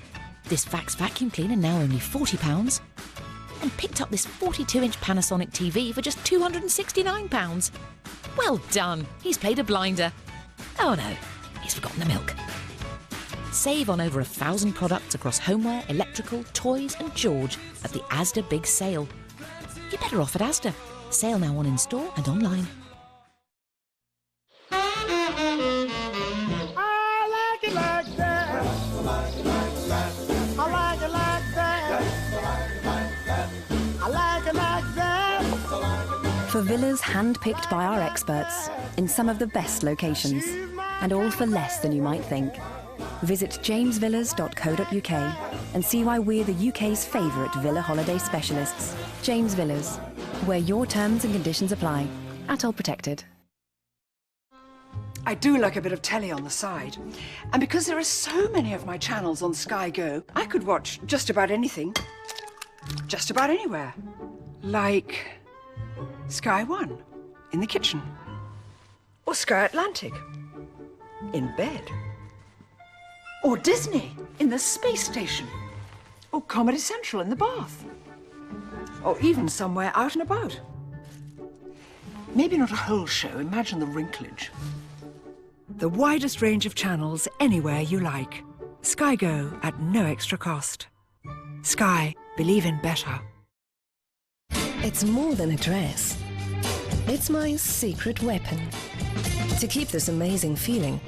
This Vax vacuum cleaner, now only £40. And picked up this 42-inch Panasonic TV for just £269. Well done, he's played a blinder. Oh no, he's forgotten the milk. Save on over 1,000 products across homeware, electrical, toys and George at the Asda Big Sale. You're better off at Asda. Sale now on in-store and online. I like it like that. I like it like that. I like it like that. For villas hand-picked by our experts in some of the best locations, and all for less than you might think. Visit jamesvillas.co.uk and see why we're the UK's favourite villa holiday specialists. James Villas, where your terms and conditions apply. ATOL protected. I do like a bit of telly on the side. And because there are so many of my channels on Sky Go, I could watch just about anything, just about anywhere. Like Sky One in the kitchen. Or Sky Atlantic in bed. Or Disney in the space station. Or Comedy Central in the bath. Or even somewhere out and about. Maybe not a whole show, imagine the wrinklage. The widest range of channels anywhere you like. Sky Go at no extra cost. Sky, believe in better. It's more than a dress. It's my secret weapon. To keep this amazing feeling,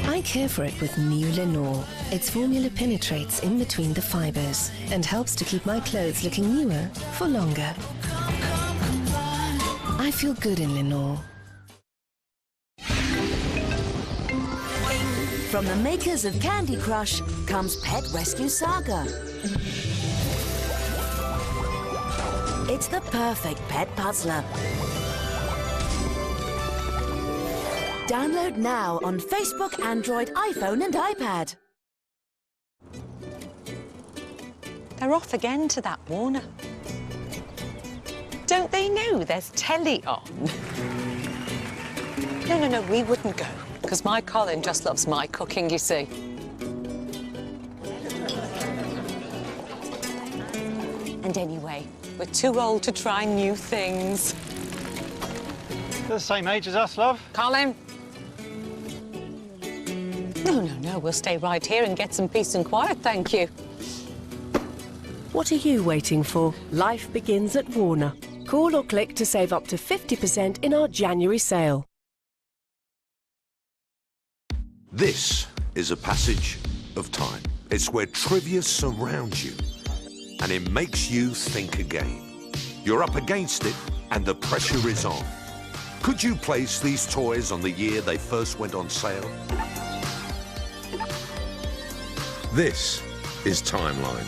I care for it with new Lenore. Its formula penetrates in between the fibers and helps to keep my clothes looking newer for longer. I feel good in Lenore. From the makers of Candy Crush comes Pet Rescue Saga. It's the perfect pet puzzler. Download now on Facebook, Android, iPhone and iPad. They're off again to that Warner. Don't they know there's telly on? No, we wouldn't go, because my Colin just loves my cooking, you see. And anyway, we're too old to try new things. They're the same age as us, love. Colin? No, we'll stay right here and get some peace and quiet, thank you. What are you waiting for? Life begins at Warner. Call or click to save up to 50% in our January sale. This is a passage of time. It's where trivia surrounds you, and it makes you think again. You're up against it, and the pressure is on. Could you place these toys on the year they first went on sale? This is Timeline.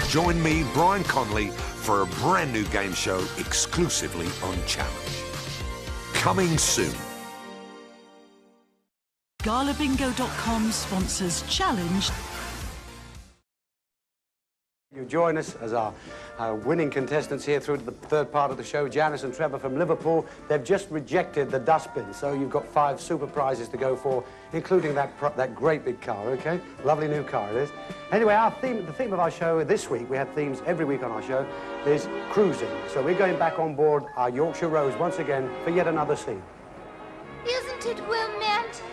Join me, Brian Conley, for a brand new game show exclusively on Challenge. Coming soon. GalaBingo.com sponsors Challenge. You join us as our winning contestants here through to the third part of the show, Janice and Trevor from Liverpool. They've just rejected the dustbin, so you've got 5 super prizes to go for, including that great big car, OK? Lovely new car it is. Anyway, the theme of our show this week, we have themes every week on our show, is cruising. So we're going back on board our Yorkshire Rose once again for yet another scene. Isn't it romantic?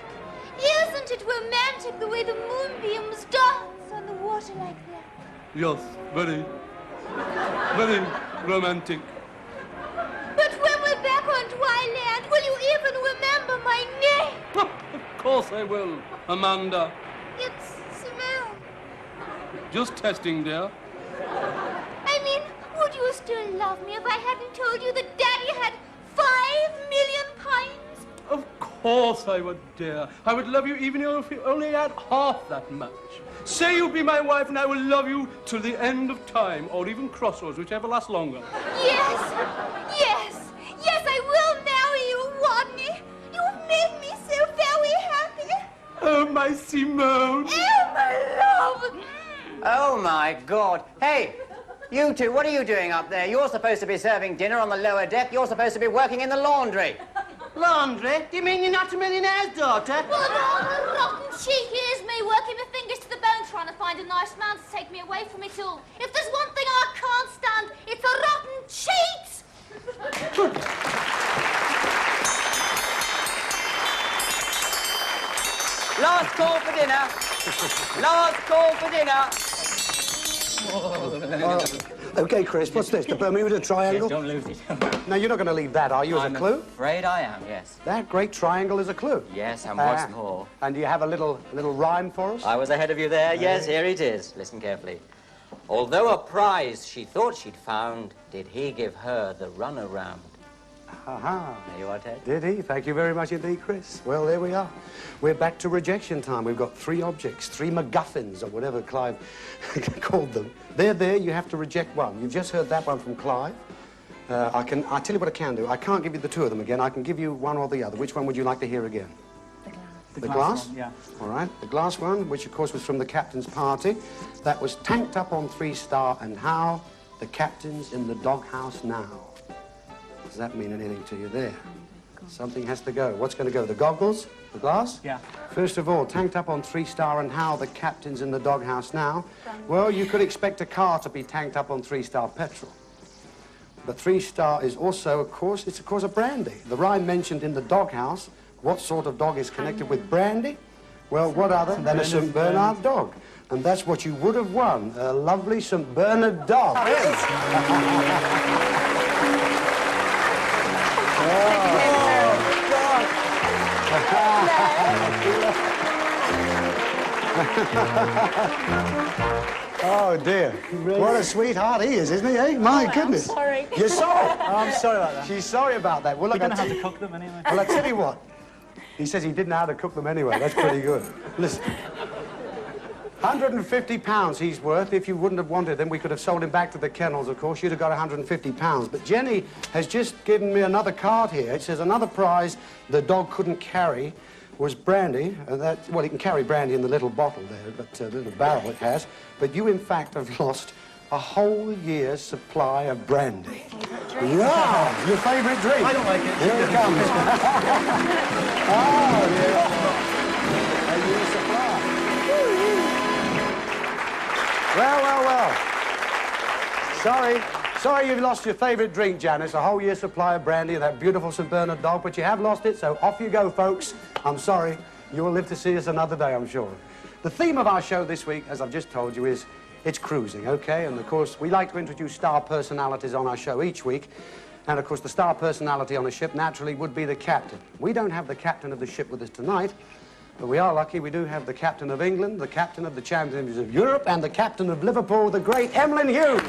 Isn't it romantic the way the moonbeams dance on the water like that? Yes, very, very romantic. But when we're back on Dryland, will you even remember my name? Of course I will, Amanda. It's Simone. Just testing, dear. I mean, would you still love me if I hadn't told you that Daddy had 5 million pints? Of course I would, dear. I would love you even if you only had half that much. Say you'll be my wife and I will love you till the end of time, or even crossroads, whichever lasts longer. Yes, yes, yes, I will marry you, Rodney. You've made me so very happy. Oh, my Simone. Oh, my love. Oh, my God. Hey, you two, what are you doing up there? You're supposed to be serving dinner on the lower deck. You're supposed to be working in the laundry. Laundry? Do you mean you're not a millionaire's daughter? Well, all the rotten cheek is me working my fingers to the bone trying to find a nice man to take me away from it all. If there's one thing I can't stand, it's a rotten cheats! Last call for dinner. Last call for dinner. OK, Chris, what's this? The Bermuda Triangle? Yes, don't lose it. No, you're not going to leave that, are you, as a clue? I'm afraid I am, yes. That great triangle is a clue? Yes, and what's more. And do you have a little rhyme for us? I was ahead of you there. Yes, here it is. Listen carefully. Although a prize she thought she'd found, did he give her the runaround? Aha. There you are, Ted. Did he? Thank you very much indeed, Chris. Well, there we are. We're back to rejection time. We've got 3 objects, 3 MacGuffins, or whatever Clive called them. They're there. You have to reject one. You've just heard that one from Clive. I'll tell you what I can do. I can't give you the 2 of them again. I can give you one or the other. Which one would you like to hear again? The glass? One, yeah. All right. The glass one, which, of course, was from the captain's party. That was tanked up on 3-star and how the captain's in the doghouse now. Does that mean anything to you there? Something has to go. What's going to go? The goggles? The glass? Yeah. First of all, tanked up on 3-star and how the captain's in the doghouse now. Well, you could expect a car to be tanked up on 3-star petrol. But 3-star is also, of course, it's of course a brandy. The rhyme mentioned in the doghouse, what sort of dog is connected with brandy? Well, what other than a St. Bernard dog? And that's what you would have won, a lovely St. Bernard dog. Oh, dear. What a sweetheart he is, isn't he, eh? My goodness. I'm sorry. You're sorry? Oh, I'm sorry about that. She's sorry about that. Well, look, We're going to have to cook them anyway. Well, I tell you what. He says he didn't know how to cook them anyway. That's pretty good. Listen. £150 he's worth. If you wouldn't have wanted him, we could have sold him back to the kennels, of course. You'd have got £150. But Jenny has just given me another card here. It says another prize the dog couldn't carry was brandy. Well, he can carry brandy in the little bottle there, but the little barrel it has. But you, in fact, have lost a whole year's supply of brandy. Yeah, your favourite drink. I don't like it. Here it comes. Oh, yeah. A year's supply. Well. Sorry you've lost your favourite drink, Janice. A whole year's supply of brandy and that beautiful St. Bernard dog, but you have lost it, so off you go, folks. I'm sorry. You will live to see us another day, I'm sure. The theme of our show this week, as I've just told you, is it's cruising, OK? And, of course, we like to introduce star personalities on our show each week. And, of course, the star personality on a ship, naturally, would be the captain. We don't have the captain of the ship with us tonight, but we are lucky we do have the captain of England, the captain of the champions of Europe, and the captain of Liverpool, the great Emlyn Hughes.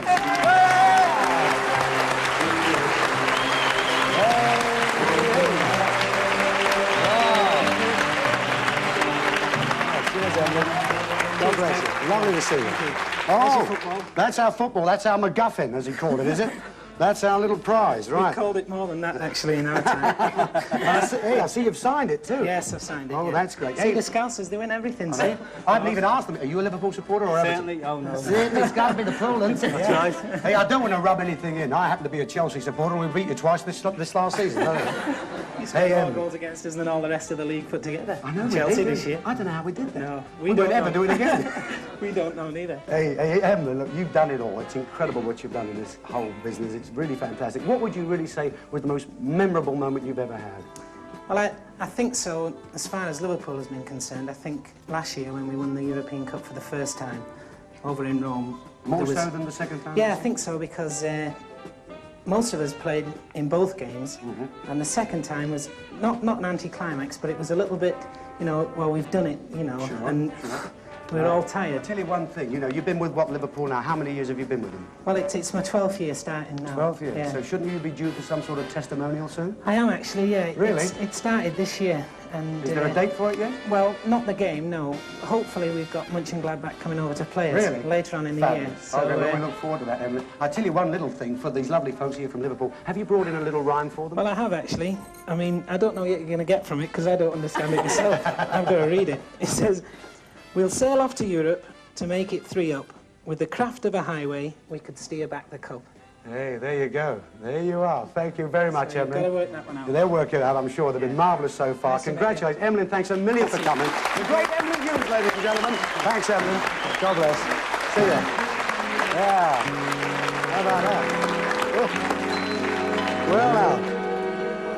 Cheers, Emlyn. God bless you. Lovely to see you. Oh, that's our football. That's our MacGuffin, as he called it, is it? That's our little prize, right? We called it more than that, actually, in our time. Hey, I see you've signed it, too. Yes, I've signed it. Oh, yeah. that's great. See, the Scousers, they win everything, see? I haven't even asked them. Are you a Liverpool supporter or Everton? Certainly. Oh, no. It's got to be the pool, isn't it? That's right. Hey, I don't want to rub anything in. I happen to be a Chelsea supporter, and we beat you twice this last season, don't we? You scored more goals against us than all the rest of the league put together. I know Chelsea this year. I don't know how we did that. No, we don't ever do it again. We don't know neither. Hey, Emma, look, you've done it all. It's incredible what you've done in this whole business. It's really fantastic. What would you really say was the most memorable moment you've ever had? Well, I think so, as far as Liverpool has been concerned. I think last year when we won the European Cup for the first time over in Rome, More there was... so than the second time? Yeah, I think so, because most of us played in both games, and the second time was not an anticlimax, but it was a little bit, you know, well, we've done it, you know, and we're all tired. I'll tell you one thing, you know, you've been with Liverpool now. How many years have you been with them? Well, it's my 12th year starting now. 12 years. Yeah. So shouldn't you be due for some sort of testimonial soon? I am actually, yeah. Really? It started this year. And, is there a date for it yet? Well, not the game, no. Hopefully we've got Mönchengladbach coming over to play us later on in the year. So, okay, well, we look forward to that, Emily. I'll tell you one little thing for these lovely folks here from Liverpool. Have you brought in a little rhyme for them? Well, I have actually. I mean, I don't know what you're going to get from it because I don't understand it myself. I'm going to read it. It says, "We'll sail off to Europe to make it 3 up. With the craft of a highway, we could steer back the cup." Hey, there you go. There you are. Thank you very much, So Emily. you've got to work that one out. They'll work it out, I'm sure. They've been marvellous so far. Nice to meet Congratulations. Emily, thanks a million for coming. The great Emily Hughes, ladies and gentlemen. Thanks, Emily. God bless. See ya. Yeah. How about that? Oh. Well,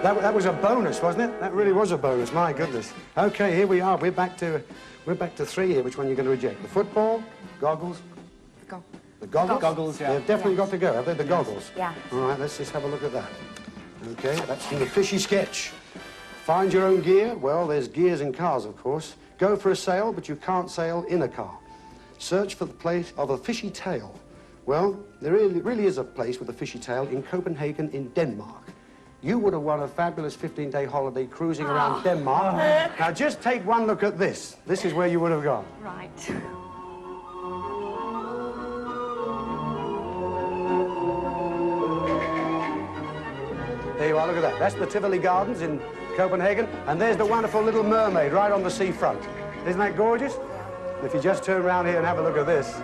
now, that was a bonus, wasn't it? That really was a bonus. My goodness. Okay, here we are. We're back to 3 here. Which one are you going to reject? The football, goggles? The goggles? Goggles, yeah. They've definitely got to go, have they, the goggles? Yeah. All right, let's just have a look at that. Okay, that's from the Fishy Sketch. Find your own gear. Well, there's gears in cars, of course. Go for a sail, but you can't sail in a car. Search for the place of a fishy tail. Well, there really is a place with a fishy tail in Copenhagen in Denmark. You would have won a fabulous 15-day holiday cruising around Denmark. Now, just take one look at this. This is where you would have gone. Right. There you are, look at that. That's the Tivoli Gardens in Copenhagen, and there's the wonderful Little Mermaid right on the seafront. Isn't that gorgeous? If you just turn around here and have a look at this,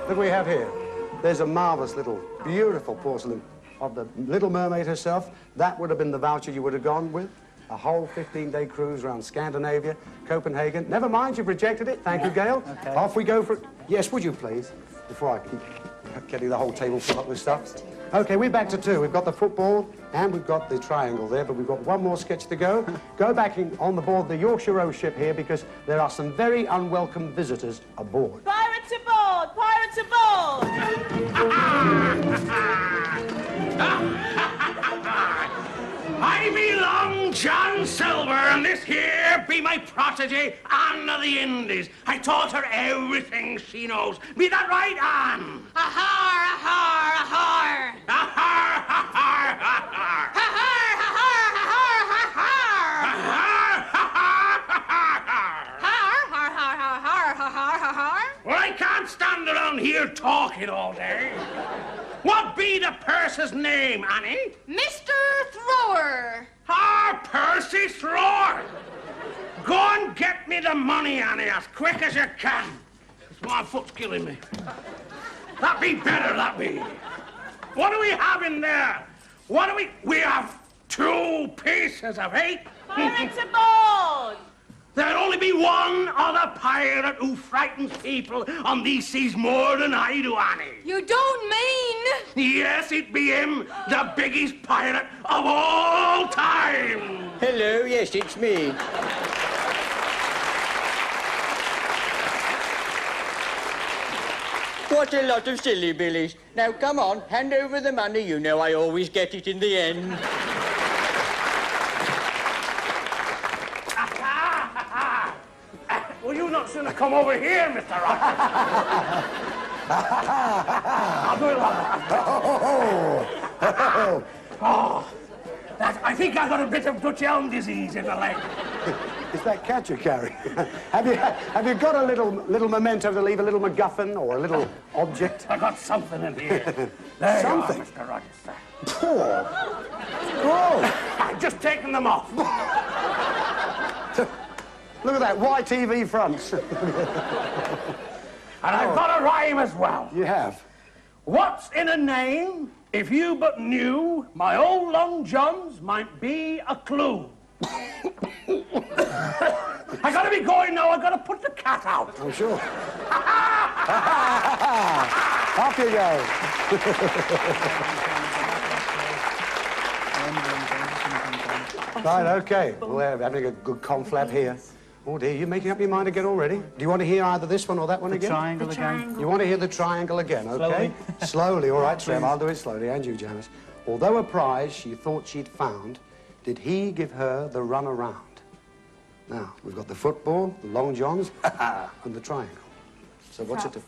look what we have here. There's a marvellous little, beautiful porcelain of the Little Mermaid herself. That would have been the voucher you would have gone with. A whole 15-day cruise around Scandinavia, Copenhagen. Never mind, you've rejected it. Thank you, Gail. Okay. Off we go for it. Yes, would you please? Before I keep getting the whole table filled up with stuff. Okay, we're back to 2. We've got the football and we've got the triangle there, but we've got one more sketch to go. Go back on the board the Yorkshire Rose ship here because there are some very unwelcome visitors aboard. Pirates aboard! Pirates aboard! I be Long John Silver, and this here be my protege, Anne of the Indies. I taught her everything she knows. Be that right, Anne? Ahar, ahar, ahar! Ahar, ahar, ahar! Ahar, ahar, ahar, ahar! Well, I can't stand around here talking all day. What be the purse's name, Annie? Mr. Thrower! Ah, Percy Thrower! Go and get me the money, Annie, as quick as you can. My foot's killing me. That be better, that be. What do we have in there? What do we... We have 2 pieces of 8. Pirates aboard! There'll only be one other pirate who frightens people on these seas more than I do, Annie. You don't mean... Yes, it be him, the biggest pirate of all time. Hello, yes, it's me. What a lot of silly billies. Now, come on, hand over the money. You know I always get it in the end. Will you not sooner come over here, Mr. Roger? I'll do it Oh, I think I got a bit of Dutch elm disease in the leg. Is that catch or carry? have you got a little memento to leave, a little MacGuffin or a little object? I got something in here. There Something? you are, Mr. Rogers, sir. Poor. Oh. I've just taken them off. Look at that, YTV fronts. And I've got a rhyme as well. You have? What's in a name? If you but knew, my old Long Johns might be a clue. I gotta be going now. I gotta put the cat out. I'm sure. Off you go. Right, okay. We're having a good conflab here. Oh dear, you're making up your mind again already? Do you want to hear either this one or that one again? Triangle again. You want to hear the triangle again, okay? Slowly, all right, Trev, I'll do it slowly, and you, Janice. Although a prize she thought she'd found, did he give her the run around? Now, we've got the football, the long johns, and the triangle. So what's it do?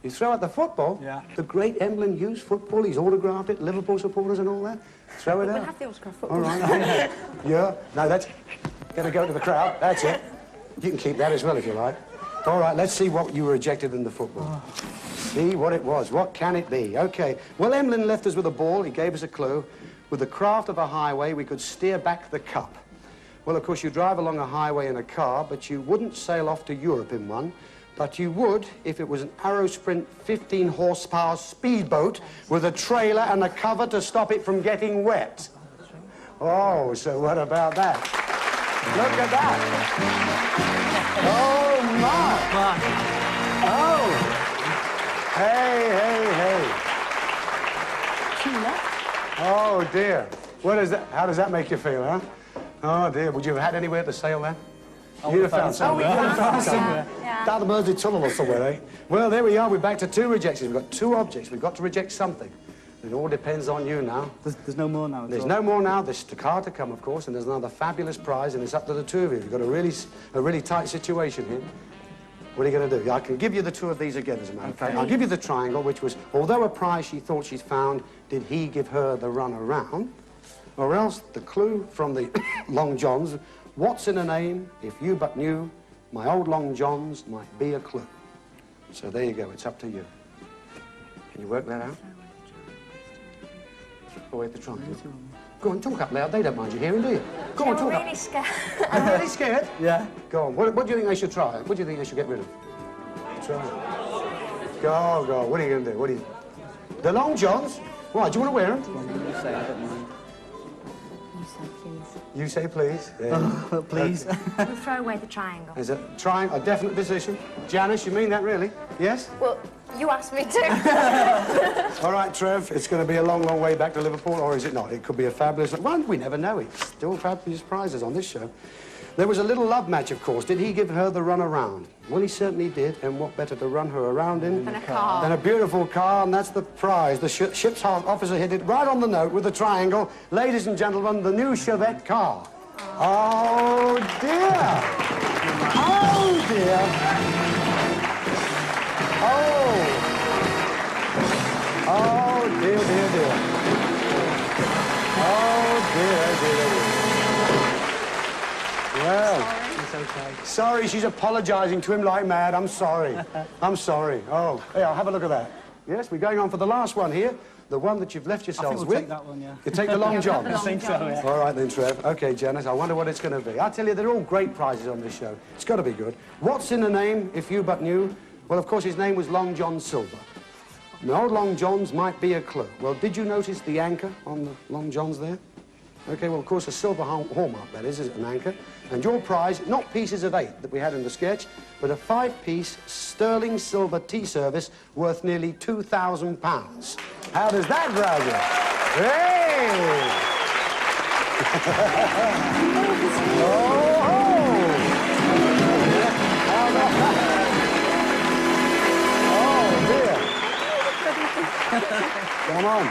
You throw out the football? Yeah. The great Emlyn Hughes football, he's autographed it, Liverpool supporters and all that. Throw it out. We'll have the autograph football. All right. Yeah. No, that's... Gonna go to the crowd. That's it. You can keep that as well if you like. All right, let's see what you rejected in the football. See what it was. What can it be? Okay. Well, Emlyn left us with a ball. He gave us a clue. With the craft of a highway, we could steer back the cup. Well, of course, you drive along a highway in a car, but you wouldn't sail off to Europe in one. But you would if it was an Aerosprint 15-horsepower speedboat with a trailer and a cover to stop it from getting wet. Oh, so what about that? Look at that. Oh, my. Oh. Hey. Oh, dear. What is that? How does that make you feel, huh? Oh, dear. Would you have had anywhere to sail then? You'd have found somewhere. Oh, we found somewhere. Down the Mersey Tunnel or somewhere, eh? Well, there we are. We're back to 2 rejections. We've got 2 objects. We've got to reject something. It all depends on you now. There's no more now. There's no more now. There's the car to come, of course, and there's another fabulous prize, and it's up to the 2 of you. You've got a really tight situation here. What are you going to do? I can give you the 2 of these again, as a matter of fact. I'll give you the triangle, which was, although a prize she thought she'd found, did he give her the run around? Or else the clue from the Long Johns, what's in a name, if you but knew, my old Long Johns might be a clue. So there you go, it's up to you. Can you work that out? Throw away the triangle. Go on, talk up loud. They don't mind you hearing, do you? Go on, talk up. I'm really scared. I'm really scared? Yeah. Go on. What do you think they should try? What do you think they should get rid of? Try. Go. What are you going to do? What do you... The Long Johns? Why, do you want to wear them? You say, I don't mind. You say please. Yeah. Oh, please. We'll throw away the triangle. Is it trying a definite decision? Janice, you mean that really? Yes? Well, you asked me to. All right, Trev, it's going to be a long, long way back to Liverpool, or is it not? It could be a fabulous one. We never know. It's still fabulous prizes on this show. There was a little love match, of course. Did he give her the run around? Well, he certainly did, and what better to run her around in than a car. Than a beautiful car, and that's the prize. The ship's officer hit it right on the note with the triangle. Ladies and gentlemen, the new Chevette car. Oh, dear. Oh, dear. Oh, dear, dear. Oh, dear. Well, it's okay. Sorry, she's apologising to him like mad. I'm sorry. I'm sorry. Oh, here, have a look at that. Yes, we're going on for the last one here. The one that you've left yourselves I think with. we'll take that one, yeah. You take the Long Johns? I think so, yeah. All right then, Trev. OK, Janice, I wonder what it's going to be. I tell you, they're all great prizes on this show. It's got to be good. What's in the name, if you but knew? Well, of course, his name was Long John Silver. And old Long Johns might be a clue. Well, did you notice the anchor on the Long Johns there? OK, well, of course, a silver hallmark, that is an anchor. And your prize, not pieces of 8 that we had in the sketch, but a 5-piece sterling silver tea service worth nearly £2,000. How does that grab you? Hey! Oh, dear. Come on.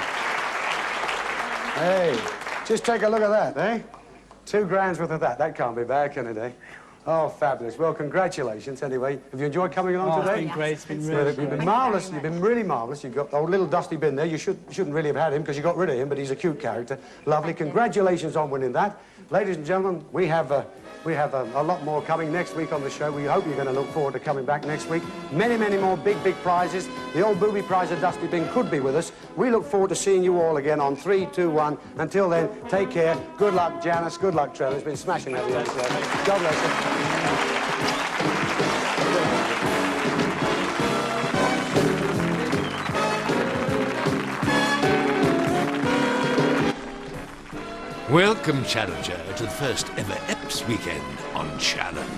Hey. Just take a look at that, eh? 2 grand's worth of that. That can't be bad, can it, eh? Oh, fabulous. Well, congratulations, anyway. Have you enjoyed coming along today? It's been great. It's been really You've been marvellous. You've been really marvellous. You've got old little Dusty Bin there. You shouldn't really have had him because you got rid of him, but he's a cute character. Lovely. Congratulations on winning that. Ladies and gentlemen, we have a lot more coming next week on the show. We hope you're going to look forward to coming back next week. Many, many more big prizes. The old booby prize of Dusty Bin could be with us. We look forward to seeing you all again on 3, 2, 1. Until then, take care. Good luck, Janice. Good luck, Trevor. It's been smashing having you. God bless you. Welcome, Challenger, to the first ever EPS weekend on Challenge.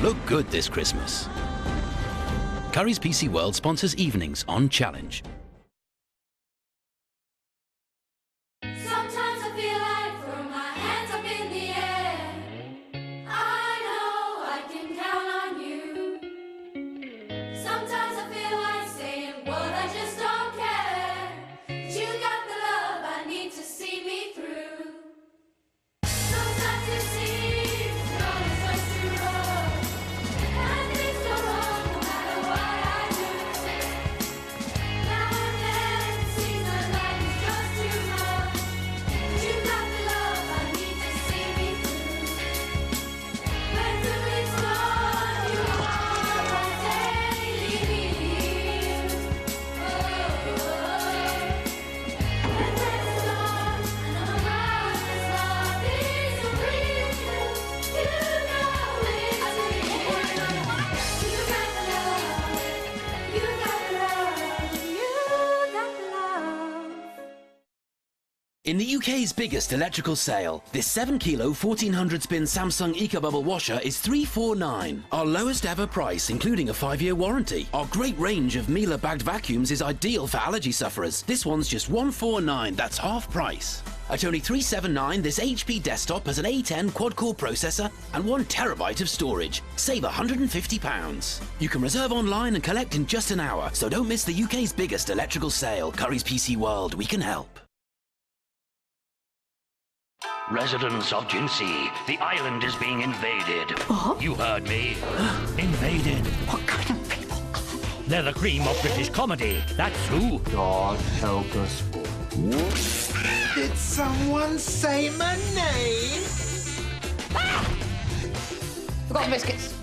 Look good this Christmas. Currys PC World sponsors evenings on Challenge. Sometimes I feel like throwing my hands up in the air. I know I can count on you. Sometimes I feel like saying, well, I just don't care. You got the love I need to see me through. Sometimes it seems all is way too rough. And things go wrong no matter what I do. Now and then it seems that life is just too much. You got the love I need to see me through. When through it's gone, you are my daily need. When it's gone, and I'm around this love is real. You know it's real. You got the love. You got the love. You got the love. In the UK's biggest electrical sale, this 7 kilo 1400 spin Samsung EcoBubble washer is £349. Our lowest ever price, including a 5-year warranty. Our great range of Miele bagged vacuums is ideal for allergy sufferers. This one's just £149, that's half price. At only £379, this HP desktop has an A10 quad-core processor and 1 terabyte of storage. Save £150. You can reserve online and collect in just an hour, so don't miss the UK's biggest electrical sale. Currys PC World, we can help. Residents of Jinsea, the island is being invaded. You heard me. Invaded. What kind of people? They're the cream of British comedy. That's who. God help us. Did someone say my name? Forgotten biscuits.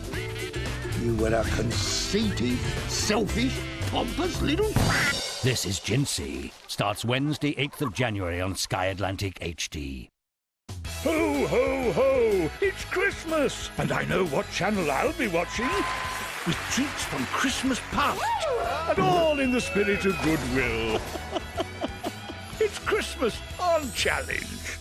You were a conceited, selfish, pompous little twat. This is Jinsea. Starts Wednesday, 8th of January on Sky Atlantic HD. Ho, ho, ho! It's Christmas! And I know what channel I'll be watching. With treats from Christmas past. And all in the spirit of goodwill. It's Christmas on Challenge.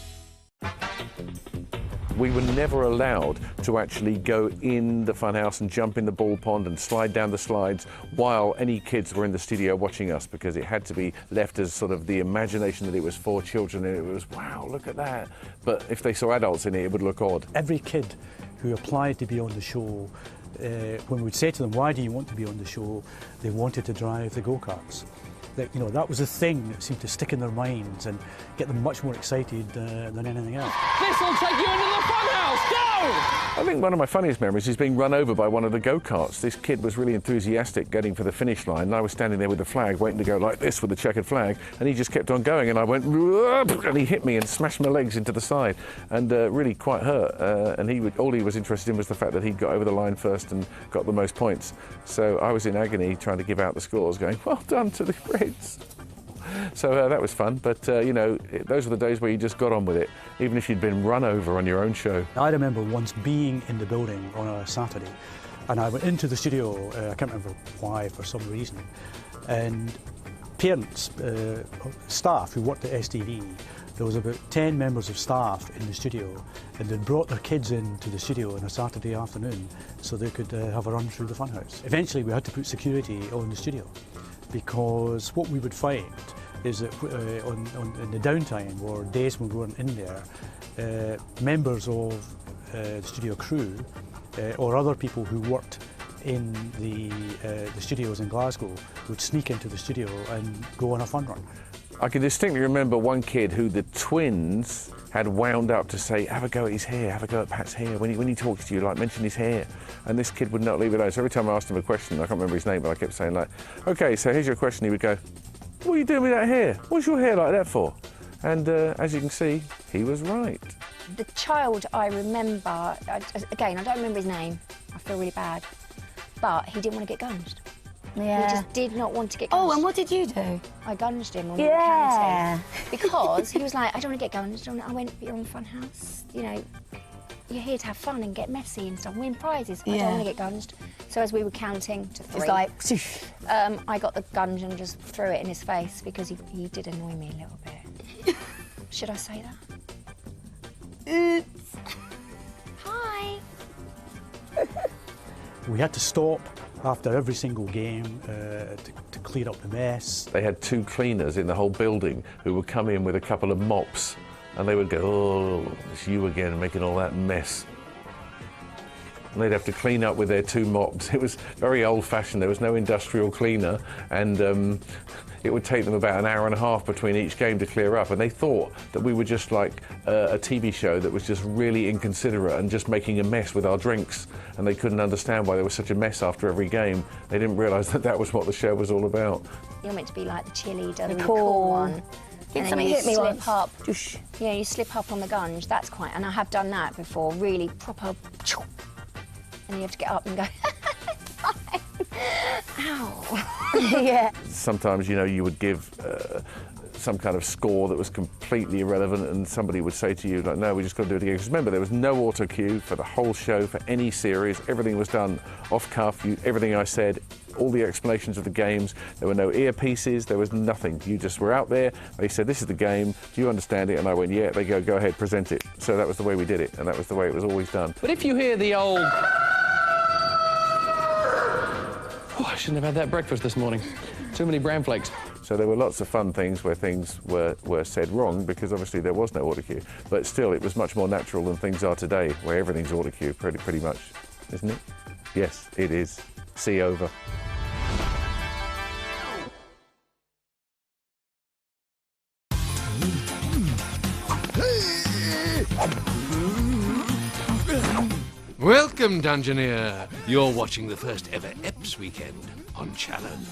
We were never allowed to actually go in the funhouse and jump in the ball pond and slide down the slides while any kids were in the studio watching us, because it had to be left as sort of the imagination that it was for children, and it was, wow, look at that. But if they saw adults in it, it would look odd. Every kid who applied to be on the show, when we'd say to them, why do you want to be on the show, they wanted to drive the go-karts. That, you know, that was the thing that seemed to stick in their minds and get them much more excited than anything else. This will take you into the funhouse! Go! I think one of my funniest memories is being run over by one of the go-karts. This kid was really enthusiastic getting for the finish line, and I was standing there with the flag waiting to go like this with the checkered flag, and he just kept on going, and I went, and he hit me and smashed my legs into the side, and really quite hurt. And all he was interested in was the fact that he'd got over the line first and got the most points. So I was in agony trying to give out the scores, going, well done to the Reds. So that was fun, but you know, those were the days where you just got on with it, even if you'd been run over on your own show. I remember once being in the building on a Saturday, and I went into the studio, I can't remember why, for some reason, and parents, staff who worked at STV, there was about 10 members of staff in the studio, and they'd brought their kids into the studio on a Saturday afternoon so they could have a run through the funhouse. Eventually we had to put security on the studio, because what we would find is that in the downtime, or days when we weren't in there, members of the studio crew or other people who worked in the studios in Glasgow would sneak into the studio and go on a fun run. I can distinctly remember one kid who the twins had wound up to say, have a go at his hair, have a go at Pat's hair. When he talks to you, like, mention his hair. And this kid would not leave it alone. So every time I asked him a question, I can't remember his name, but I kept saying, like, OK, so here's your question. He would go, what are you doing with that hair? What's your hair like that for? And as you can see, he was right. The child I remember, again, I don't remember his name. I feel really bad. But he didn't want to get gunged. Yeah. He just did not want to get gunged. Oh, and what did you do? I gunged him when we were counting. Because he was like, I don't want to get gunged. I went, but you're on Funhouse. You know, you're here to have fun and get messy and stuff, win prizes. I don't want to get gunged. So as we were counting to 3, it's like, I got the gunge and just threw it in his face because he did annoy me a little bit. Should I say that? Oops. Hi. We had to stop after every single game to clear up the mess. They had 2 cleaners in the whole building who would come in with a couple of mops and they would go, oh, it's you again making all that mess. And they'd have to clean up with their 2 mops. It was very old-fashioned. There was no industrial cleaner, and it would take them about an hour and a half between each game to clear up. And they thought that we were just like a TV show that was just really inconsiderate and just making a mess with our drinks. And they couldn't understand why there was such a mess after every game. They didn't realise that that was what the show was all about. You're meant to be like the cheerleader, The the cool cool one. Did And then somebody you hit me slip once? up. Yeah, you slip up on the gunge. That's quite, and I have done that before. Really proper. And you have to get up and go. Ow. Yeah. Sometimes, you know, you would give some kind of score that was completely irrelevant, and somebody would say to you, like, no, we just got to do it again. Because remember, there was no auto cue for the whole show, for any series. Everything was done off cuff. Everything I said, all the explanations of the games. There were no earpieces. There was nothing. You just were out there. They said, this is the game. Do you understand it? And I went, yeah. They go ahead, present it. So that was the way we did it, and that was the way it was always done. But if you hear the old... Oh, I shouldn't have had that breakfast this morning. Too many bran flakes. So there were lots of fun things where things were said wrong, because obviously there was no auto cue. But still, it was much more natural than things are today, where everything's auto cue pretty much, isn't it? Yes, it is. See over. Welcome, Dungeoneer. You're watching the first ever EPS weekend on Challenge.